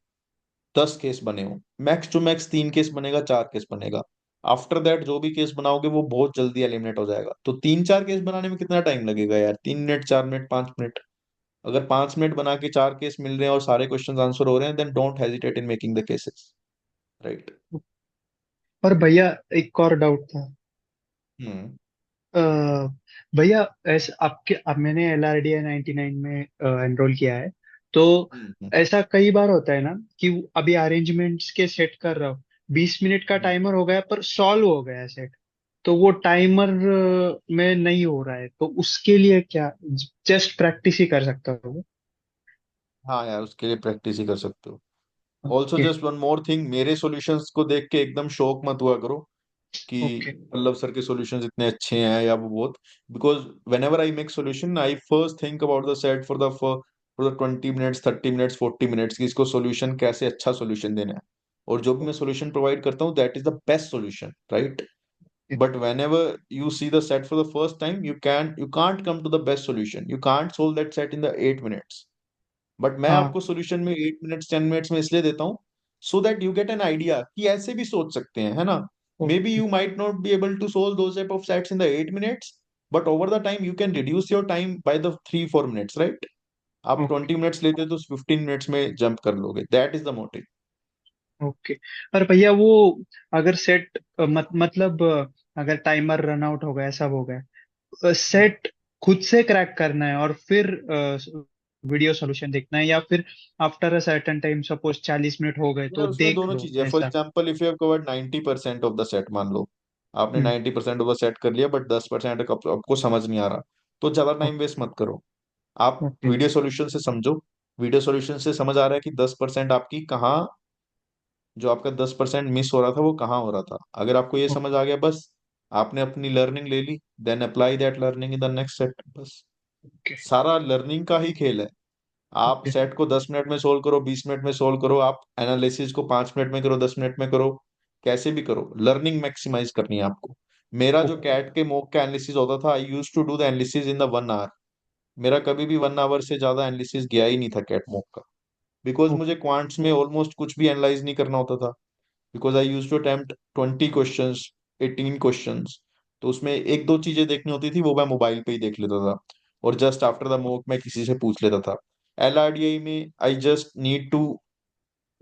10 केस बने हो। मैक्स टू मैक्स 3 केस बनेगा, 4 केस बनेगा। आफ्टर दैट जो भी केस बनाओगे वो बहुत जल्दी एलिमिनेट हो जाएगा। तो 3-4 केस बनाने में कितना टाइम लगेगा यार? 3 मिनट, 4 मिनट, 5 मिनट। अगर 5 मिनट बना के 4 केस मिल रहे हैं और सारे क्वेश्चन आंसर हो रहे हैं, then don't hesitate in making the cases, right? और भैया एक और डाउट था। हम्म। अ, भैया ऐसे आपके अब मैंने LRDI 99 में एनरोल किया है, तो हम्म। ऐसा कई बार होता है ना कि अभी अरेंजमेंट्स के सेट कर रहा हूँ, 20 मिनट का हम्म। टाइमर हो गया पर सॉल्व हो गया सेट, तो वो टाइमर में नहीं हो रहा है, तो उसके लिए क्या जस्ट प्रैक्टिस ही कर सकता हूँ? हाँ यार, उसके लिए प्रैक्टिस ही कर सकते हो। Also okay. Just one more thing, मेरे सॉल्यूशंस को देख के एकदम शौक मत हुआ करो कि ओके। पल्लव सर के सॉल्यूशंस इतने अच्छे हैं या वो बहुत। Because when ever I make solution I first think about the set for the 20 minutes, 30 minutes, 40 minutes की इसको सॉल्यूशन कैसे अच्छा सॉल्यूशन देना है। और जो भी मैं सॉल्यूशन प्रोवाइड करता हूँ that is the best solution, right? But whenever you see the set for the first time you can't come to the best solution, you can't solve that set in the 8 minutes. But मैं हाँ। आपको solution में 8 minutes, 10 minutes में इसलिए देता हूँ so that you get an idea कि ऐसे भी सोच सकते हैं, है ना? Maybe okay. You might not be able to solve those type of sets in the 8 minutes, but over the time you can reduce your time by the 3-4 minutes, right? आप okay. 20 minutes लेते तो 15 minutes में jump कर लोगे। That is the motive. Okay. और भैया वो अगर सेट मतलब अगर टाइमर रन आउट हो गया, सब हो गया, सेट खुद से क्रैक करना है और फिर वीडियो सॉल्यूशन देखना है, या फिर after a certain time suppose 40 minute हो गए यार तो उसमें देख दोनों लो चीजें, फॉर ऐसा? Example if you have covered 90% of the set, मान लो आपने हम्म। 90% ऑफ द सेट कर लिया बट 10% आपको समझ नहीं आ रहा, तो ज्यादा टाइम ओके। वेस्ट मत करो। आप ओके। वीडियो सॉल्यूशन से समझो। वीडियो सॉल्यूशन से समझ आ रहा है कि 10% आपकी कहाँ, जो आपका 10% मिस हो रहा था वो कहाँ हो रहा था। अगर आपको ये समझ आ गया, बस आपने अपनी लर्निंग ले ली, then apply that learning in the next set, बस। ओके। सारा लर्निंग का ही खेल है। आप ओके। सेट को 10 मिनट में सोल्व करो, 20 मिनट में सोल्व करो, आप एनालिसिस को 5 मिनट में करो, 10 मिनट में करो, कैसे भी करो, लर्निंग मैक्सिमाइज करनी है आपको। मेरा जो ओके। कैट के मॉक का एनालिसिस होता था, I use to do the analysis in the 1 hour. मेरा कभी भी 1 आवर से ज्यादा एनालिसिस गया ही नहीं था कैट मॉक का, बिकॉज मुझे क्वांट्स में ऑलमोस्ट कुछ भी एनालाइज नहीं करना होता था। Because I use to attempt 20 questions, 18 questions. तो उसमें एक दो चीजें देखनी होती थी, वो मैं मोबाइल पे ही देख लेता था। और जस्ट आफ्टर द मॉक मैं किसी से पूछ लेता था। LRDI में I just need to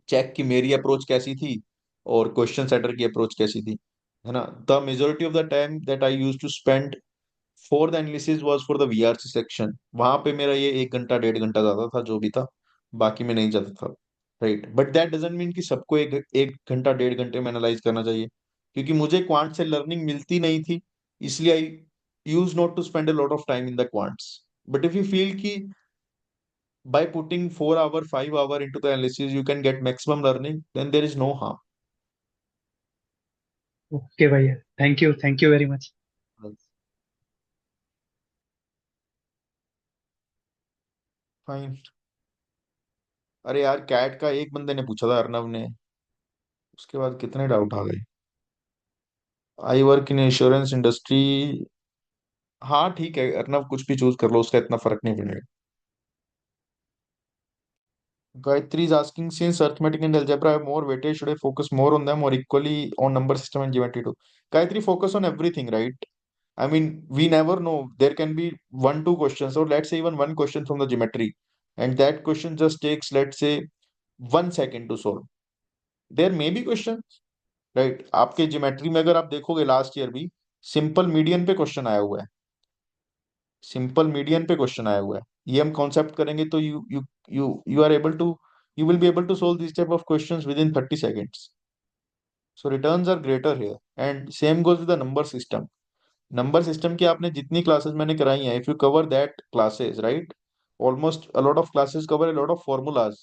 check कि मेरी अप्रोच कैसी थी और क्वेश्चन सेटर की अप्रोच कैसी थी, है ना? The majority of the time that I use to spend for the analysis was for the VRC section. वहां पे मेरा ये 1 घंटा, 1.5 घंटा जाता था, जो भी था। बाकी में नहीं जाता था, right? But that doesn't mean कि सबको एक एक घंटा, 1.5 घंटे में एनालाइज करना चाहिए। क्योंकि मुझे क्वांट से लर्निंग मिलती नहीं थी, इसलिए I use not to spend a lot of time in the quants. But if you feel कि by putting 4 hour, 5 hour into the analysis you can get maximum learning, then there is no harm. Okay भैया, thank you very much. Fine. अरे यार, cat का एक बंदे ने पूछा था, अर्नव ने। उसके बाद कितने डाउट आ गए। I work in insurance industry. हाँ ठीक है अर्नव, कुछ भी चूज कर लो, उसका इतना फर्क नहीं पड़ेगा। Gayatri is asking, since arithmetic and algebra have more weightage, should I focus more on them or equally on number system and geometry too? Gayatri, focus on everything, right? I mean, we never know. There can be 1, 2 questions, or let's say even one question from the geometry, and that question just takes, let's say, 1 second to solve. There may be questions, right? आपके geometry में अगर आप देखोगे last year भी simple median पे question आया हुआ है। सिंपल मीडियन पे क्वेश्चन आया हुआ है। ये हम कॉन्सेप्ट करेंगे तो you are able to, you will be able to solve these type of questions within 30 seconds. So returns are greater here. And same goes with the number system. Number system की आपने जितनी classes मैंने कराई हैं, if you cover that classes, right, almost a lot of classes cover a lot of formulas.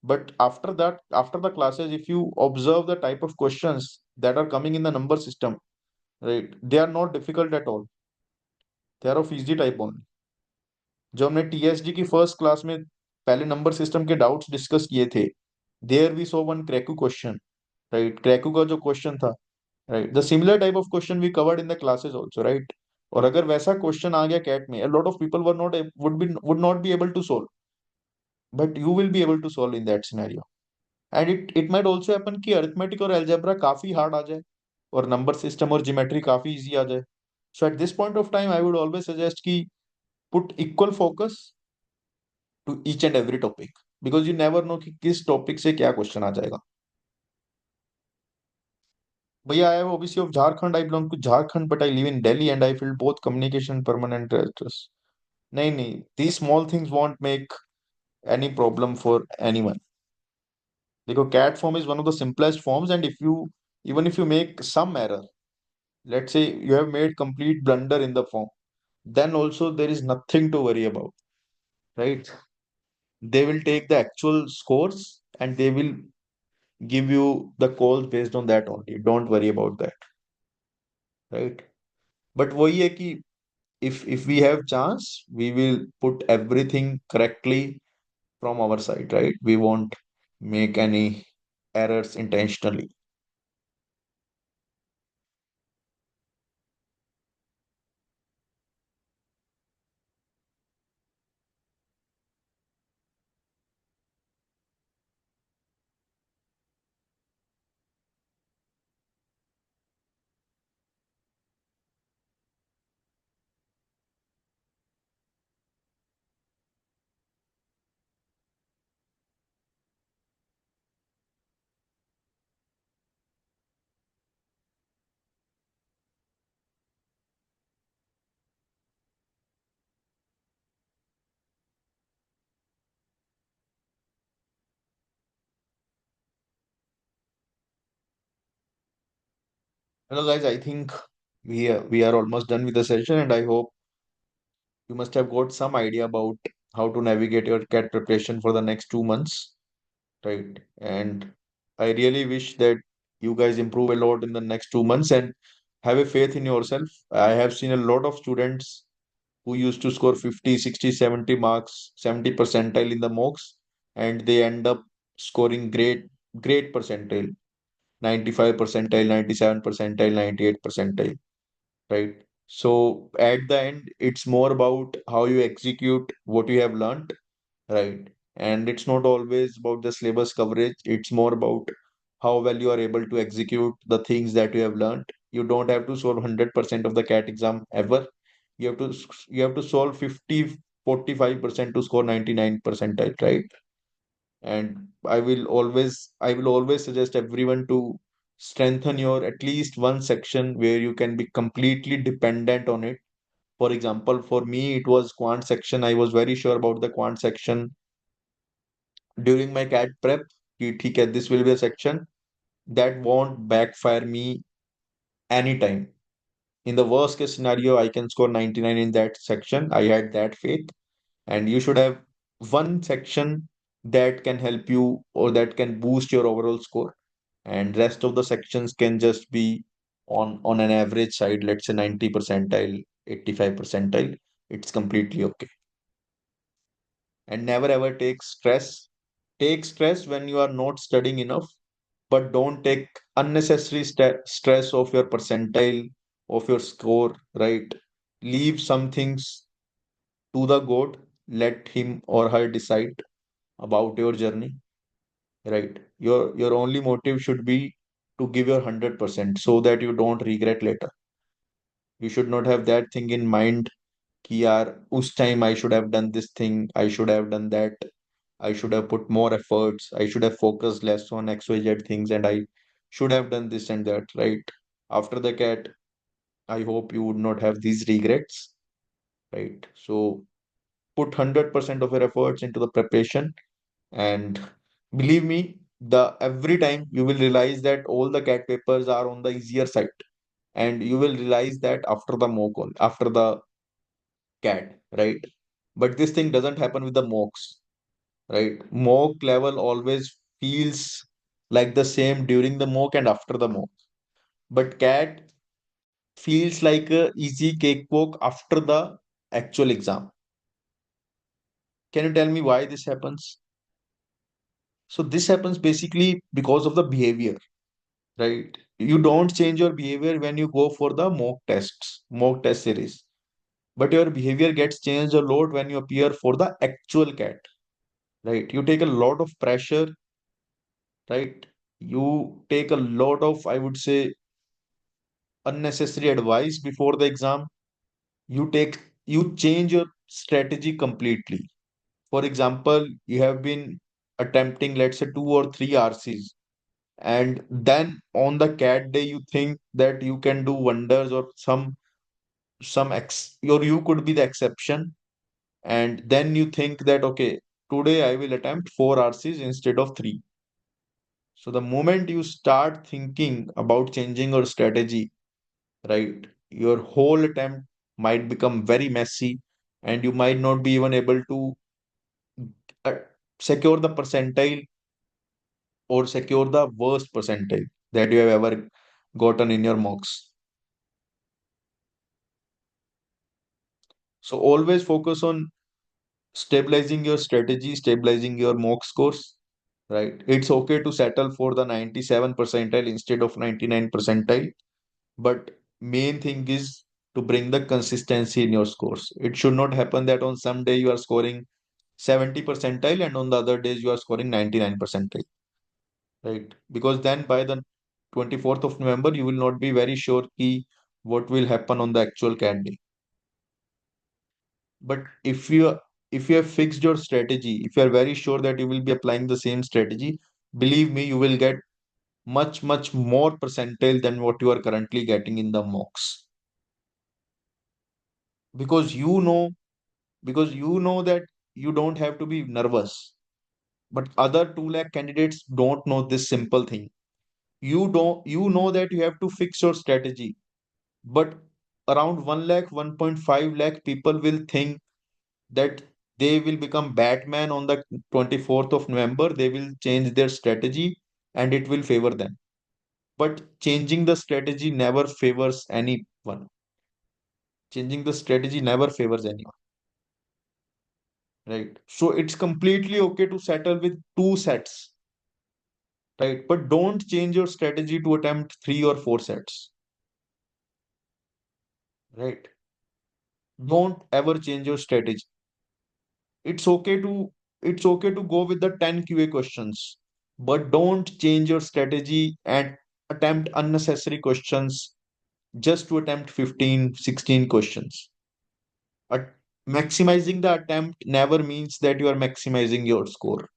But after that, after the classes, if you observe the type of questions that are coming in the number system, right, they are not difficult at all. They are of easy type only. जो हमने TSG की first class में पहले number system के doubts discuss किए थे, there we saw one Cracku question, right, Cracku का जो क्वेश्चन था, right, the similar type of question we covered in the classes also, right. और अगर वैसा क्वेश्चन आ गया कैट में, a lot of people were not would not be able to solve, but you will be able to solve in that scenario. And it might also happen कि arithmetic और algebra काफी hard आ जाए और number system और geometry काफी easy आ जाए। So at this point of time I would always suggest कि put equal focus to each and every topic, because you never know कि किस टॉपिक से क्या क्वेश्चन आ जाएगा। भैया, I have OBC of Jharkhand, I belong to Jharkhand but I live in Delhi and I feel both communication permanent address. नहीं नहीं, these small things won't make any problem for anyone. देखो, cat form is one of the simplest forms, and if you, even if you make some error, let's say you have made complete blunder in the form, then also there is nothing to worry about, right? They will take the actual scores and they will give you the calls based on that only. Don't worry about that, right? But वही है कि if we have chance, we will put everything correctly from our side, right? We won't make any errors intentionally. Hello guys, I think we are almost done with the session, and I hope you must have got some idea about how to navigate your CAT preparation for the next 2 months, right? And I really wish that you guys improve a lot in the next 2 months and have a faith in yourself. I have seen a lot of students who used to score 50, 60, 70 marks, 70 percentile in the mocks, and they end up scoring great percentile, 95 percentile, 97 percentile, 98 percentile, right? So at the end, it's more about how you execute what you have learned, right? And it's not always about the syllabus coverage, it's more about how well you are able to execute the things that you have learned. You don't have to solve 100% of the CAT exam ever. You have to solve 50, 45% to score 99 percentile, right? And I will always suggest everyone to strengthen your at least one section where you can be completely dependent on it. For example, for me it was quant section. I was very sure about the quant section during my CAT prep कि ठीक है, this will be a section that won't backfire me anytime. In the worst case scenario, I can score 99 in that section. I had that faith. And you should have one section that can help you or that can boost your overall score, and rest of the sections can just be on an average side, let's say 90 percentile, 85 percentile. It's completely okay. And never ever take stress when you are not studying enough, but don't take unnecessary stress of your percentile, of your score, right? Leave some things to the god, let him or her decide about your journey, right? Your only motive should be to give your 100% so that you don't regret later. You should not have that thing in mind कि यार उस time I should have done this thing, I should have done that, I should have put more efforts, I should have focused less on XYZ things, and I should have done this and that, right? After the CAT, I hope you would not have these regrets, right? So put 100% of your efforts into the preparation, and believe me, the every time you will realize that all the CAT papers are on the easier side, and you will realize that after the mock, after the CAT, right? But this thing doesn't happen with the mocks, right? Mock level always feels like the same during the mock and after the mock. But CAT feels like a easy cakewalk after the actual exam. Can you tell me why this happens? So this happens basically because of the behavior. right? You don't change your behavior when you go for the mock test series, but your behavior gets changed a lot when you appear for the actual cat, right? You take a lot of pressure, right? You take a lot of, I would say, unnecessary advice before the exam. You change your strategy completely. For example, you have been attempting, let's say, 2 or 3 RCs, and then on the cat day you think that you can do wonders, or or you could be the exception, and then you think that, okay, today I will attempt 4 RCs instead of 3. So the moment you start thinking about changing your strategy, right, your whole attempt might become very messy, and you might not be even able to uh, secure the percentile, or secure the worst percentile that you have ever gotten in your mocks. So always focus on stabilizing your strategy, stabilizing your mock scores, right? It's okay to settle for the 97 percentile instead of 99 percentile, but main thing is to bring the consistency in your scores. It should not happen that on some day you are scoring 70 percentile and on the other days you are scoring 99 percentile, right? Because then by the 24th of November, you will not be very sure ki what will happen on the actual CAT day. But if you have fixed your strategy, if you are very sure that you will be applying the same strategy, believe me, you will get much more percentile than what you are currently getting in the mocks. Because you know that you don't have to be nervous. But other 2 lakh candidates don't know this simple thing. You know that you have to fix your strategy, but around 1 lakh, 1.5 lakh people will think that they will become Batman on the 24th of November. They will change their strategy and it will favor them. But changing the strategy never favors anyone. Changing the strategy never favors anyone, right? So it's completely okay to settle with 2 sets, right? But don't change your strategy to attempt 3 or 4 sets, right? Don't ever change your strategy. It's okay to it's okay to go with the 10 QA questions, but don't change your strategy and attempt unnecessary questions just to attempt 15, 16 questions. At maximizing the attempt never means that you are maximizing your score.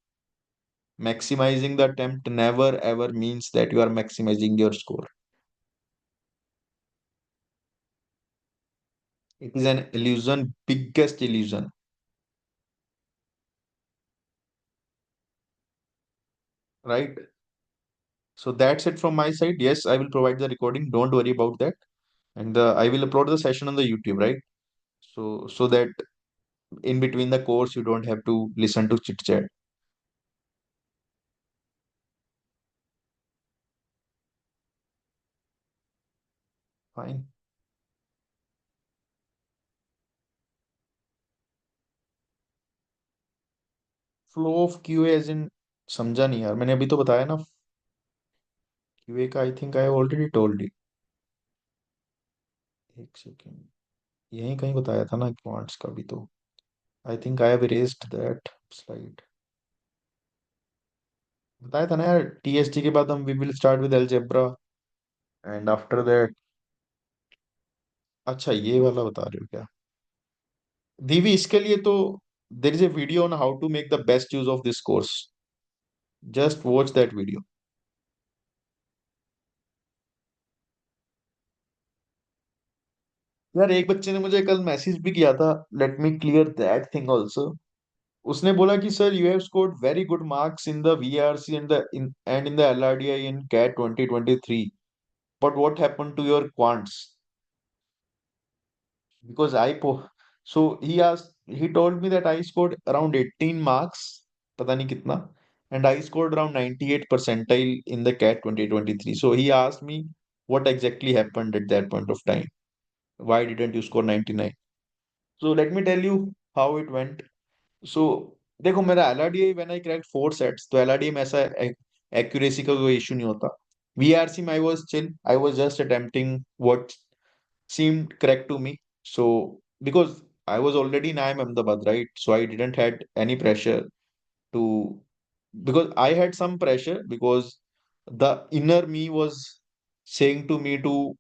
Maximizing the attempt never ever means that you are maximizing your score. It is an illusion, biggest illusion, right? So that's it from my side. Yes, I will provide the recording. Don't worry about that. And I will upload the session on the YouTube, right? So that in between the course you don't have to listen to chit chat. Fine. Flow of QA as in, समझा नहीं यार, मैंने अभी तो बताया ना। QA का I think I have already told you. एक सेकेंड, यहीं कहीं बताया था ना क्वांट्स का भी तो। I think I have erased that slide. बताया था ना यार, टीएसटी के बाद हम we will start with algebra and after that. अच्छा, ये वाला बता रहे हो क्या? दीवी, इसके लिए तो there is a video on how to make the best use of this course. Just watch that video. यार एक बच्चे ने मुझे कल मैसेज भी किया था, let me clear that thing also. उसने बोला कि sir you have scored very good marks in the VRC and in the LRDI in CAT 2023, but what happened to your quants? Because so he told me that I scored around 18 marks, पता नहीं कितना, and I scored around 98 percentile in the CAT 2023. So he asked me what exactly happened at that point of time. Why didn't you score 99? So let me tell you how it went. So देखो, मेरा LRDI, when I cracked 4 sets, तो LRDI में ऐसा accuracy का कोई issue नहीं होता। VRC, I was chill. I was just attempting what seemed correct to me. So because I was already in IIM Ahmedabad, right? So I didn't had any pressure to, because I had some pressure because the inner me was saying to me to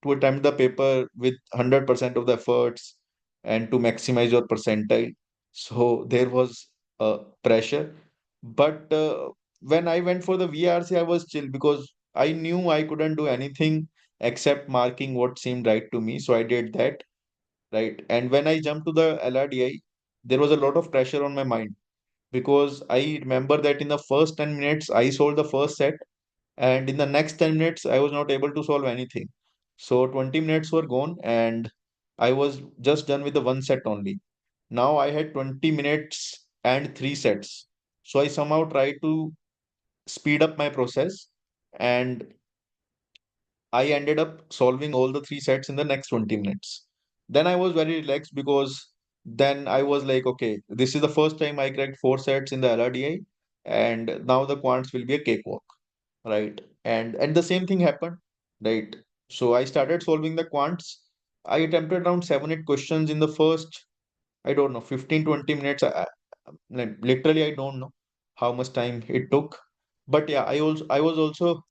attempt the paper with 100% of the efforts and to maximize your percentile. So there was pressure. But when I went for the VRC, I was chill because I knew I couldn't do anything except marking what seemed right to me. So I did that, right? And when I jumped to the LRDI, there was a lot of pressure on my mind because I remember that in the first 10 minutes, I solved the first set, and in the next 10 minutes, I was not able to solve anything. So 20 minutes were gone, and I was just done with the one set only. Now I had 20 minutes and three sets. So I somehow tried to speed up my process, and I ended up solving all the three sets in the next 20 minutes. Then I was very relaxed because then I was like, okay, this is the first time I cracked four sets in the LRDI, and now the quants will be a cakewalk, right? And the same thing happened, right? So I started solving the quants. I attempted around 7 8 questions in the first, I don't know, 15 20 minutes. Like, literally, I don't know how much time it took. But yeah, I was also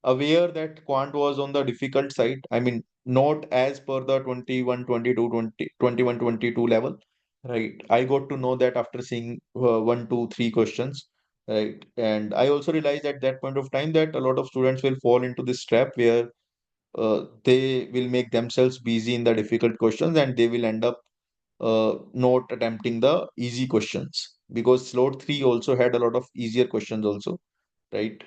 aware that quant was on the difficult side. I mean, not as per the 21 22 20 21 22 level, right? I got to know that after seeing one, two, three questions, right? And I also realized at that point of time that a lot of students will fall into this trap where they will make themselves busy in the difficult questions and they will end up not attempting the easy questions, because slot 3 also had a lot of easier questions also, right?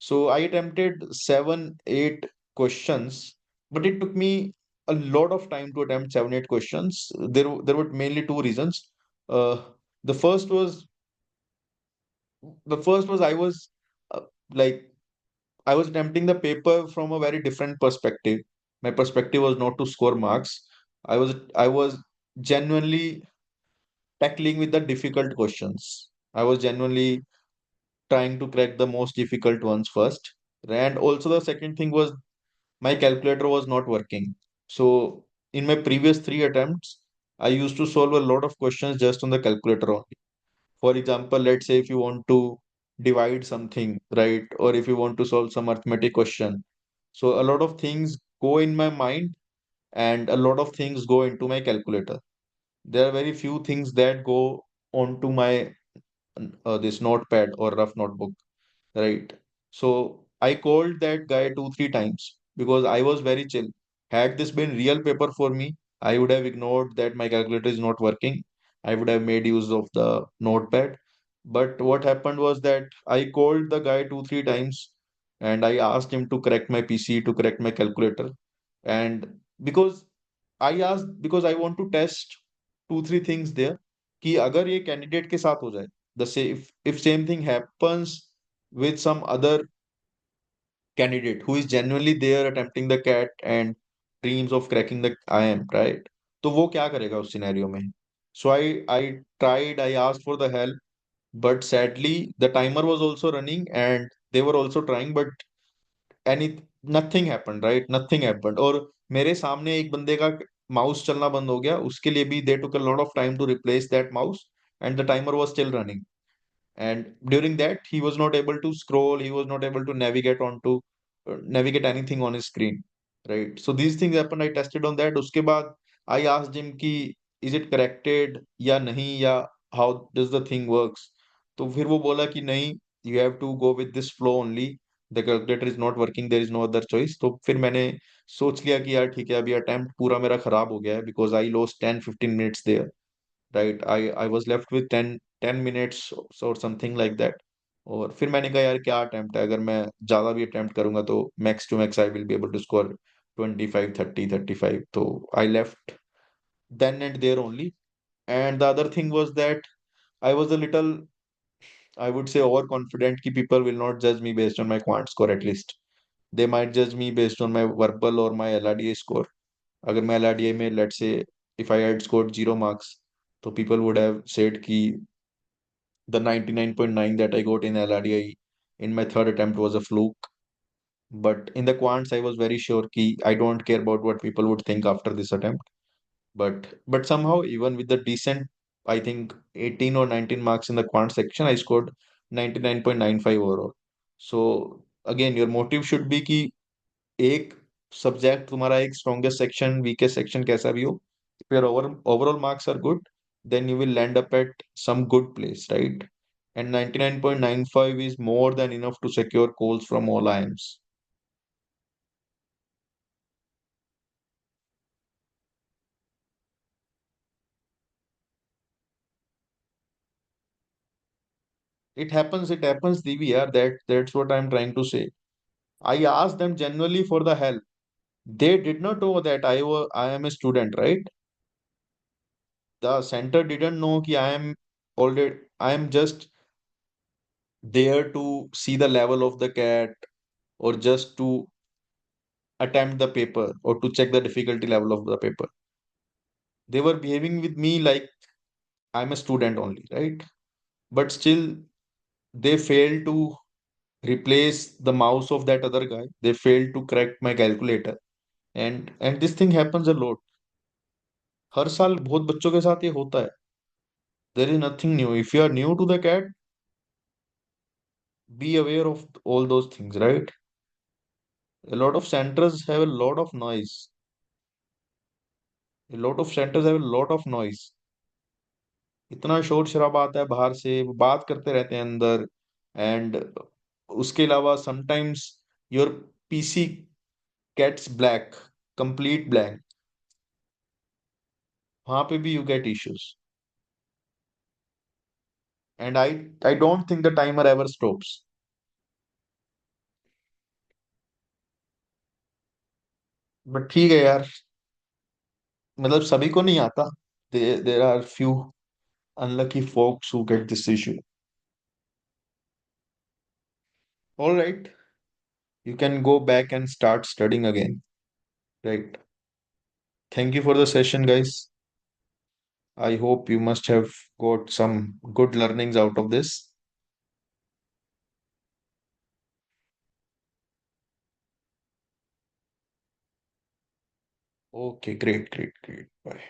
So I attempted 7 8 questions, but it took me a lot of time to attempt 7 8 questions. There were mainly two reasons. uh, the first was the first was I was uh, like I was attempting the paper from a very different perspective. My perspective was not to score marks. I was genuinely tackling with the difficult questions. I was genuinely trying to crack the most difficult ones first. And also the second thing was my calculator was not working. So in my previous three attempts, I used to solve a lot of questions just on the calculator only. For example, let's say if you want to divide something, right? Or if you want to solve some arithmetic question. So a lot of things go in my mind and a lot of things go into my calculator. There are very few things that go onto my this notepad or rough notebook, right? So I called that guy two, three times because I was very chill. Had this been real paper for me, I would have ignored that my calculator is not working. I would have made use of the notepad. But what happened was that I called the guy two, three times and I asked him to correct my PC, to correct my calculator. And because I want to test two, three things there कि अगर ये candidate के साथ हो जाए, the same if same thing happens with some other candidate who is genuinely there attempting the cat and dreams of cracking the IM, right? तो वो क्या करेगा उस सिनेरियो में? So I tried, I asked for the help, but sadly the timer was also running and they were also trying, but any nothing happened, right? Nothing happened. और मेरे सामने एक बंदे का माउस चलना बंद हो गया, उसके लिए भी they took a lot of time to replace that mouse and the timer was still running. And during that he was not able to scroll, he was not able to navigate anything on his screen, right? So these things happened. I tested on that. Uske baad I asked him ki is it corrected या नहीं, या how does the thing works. तो फिर वो बोला कि नहीं, you have to go with this flow only, the calculator is not working, there is no other choice. तो फिर मैंने सोच लिया कि यार ठीक है, अभी अटेम्प्ट पूरा मेरा खराब हो गया है because I lost 10 15 minutes there, right? I was left with 10 minutes or something like that. और फिर मैंने कहा यार क्या अटेम्प्ट है, अगर मैं ज्यादा भी अटेम्प्ट करूंगा तो max to max I will be able to score 25 30 35. तो I left then and there only. And the other thing was that I was a little, I would say, overconfident कि people will not judge me based on my quant score. At least they might judge me based on my verbal or my LRDA score. अगर मैं LRDA में let's say if I had scored 0 marks, so people would have said कि the 99.9 that I got in LRDI in my third attempt was a fluke. But in the quants, I was very sure कि I don't care about what people would think after this attempt. But somehow, even with the decent, I think 18 or 19 marks in the quant section, I scored 99.95 overall. So again, your motive should be कि एक subject तुम्हारा एक strongest section weakest section कैसा भी हो, if your overall marks are good, then you will land up at some good place, right? And 99.95 is more than enough to secure calls from all IIMs. It happens, DVR. That's what I'm trying to say. I asked them genuinely for the help. They did not know that I am a student, right? The center didn't know that I am just there to see the level of the cat, or just to attempt the paper, or to check the difficulty level of the paper. They were behaving with me like I'm a student only, right? But still, they failed to replace the mouse of that other guy. They failed to correct my calculator. And this thing happens a lot. हर साल बहुत बच्चों के साथ ये होता है. There is nothing new. If you are new to the cat, be aware of all those things, right? A lot of centers have a lot of noise. A lot of centers have a lot of noise. इतना शोर शराबा आता है बाहर से, वो बात करते रहते हैं अंदर. एंड उसके अलावा sometimes your PC gets black, complete blank. वहां पे भी you get issues. And I don't think the timer ever stops. But ठीक है यार, मतलब सभी को नहीं आता. There are few unlucky folks who get this issue. All right, you can go back and start studying again. Right. Thank you for the session, guys. I hope you must have got some good learnings out of this. Okay, great, great, great. Bye.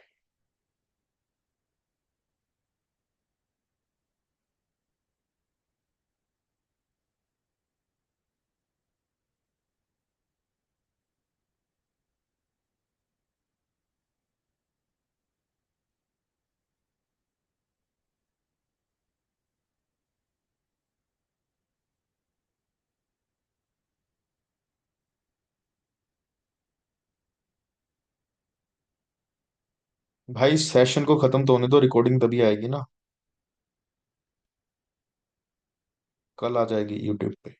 भाई session को खत्म तो होने दो, recording तभी आएगी ना. कल आ जाएगी यूट्यूब पे.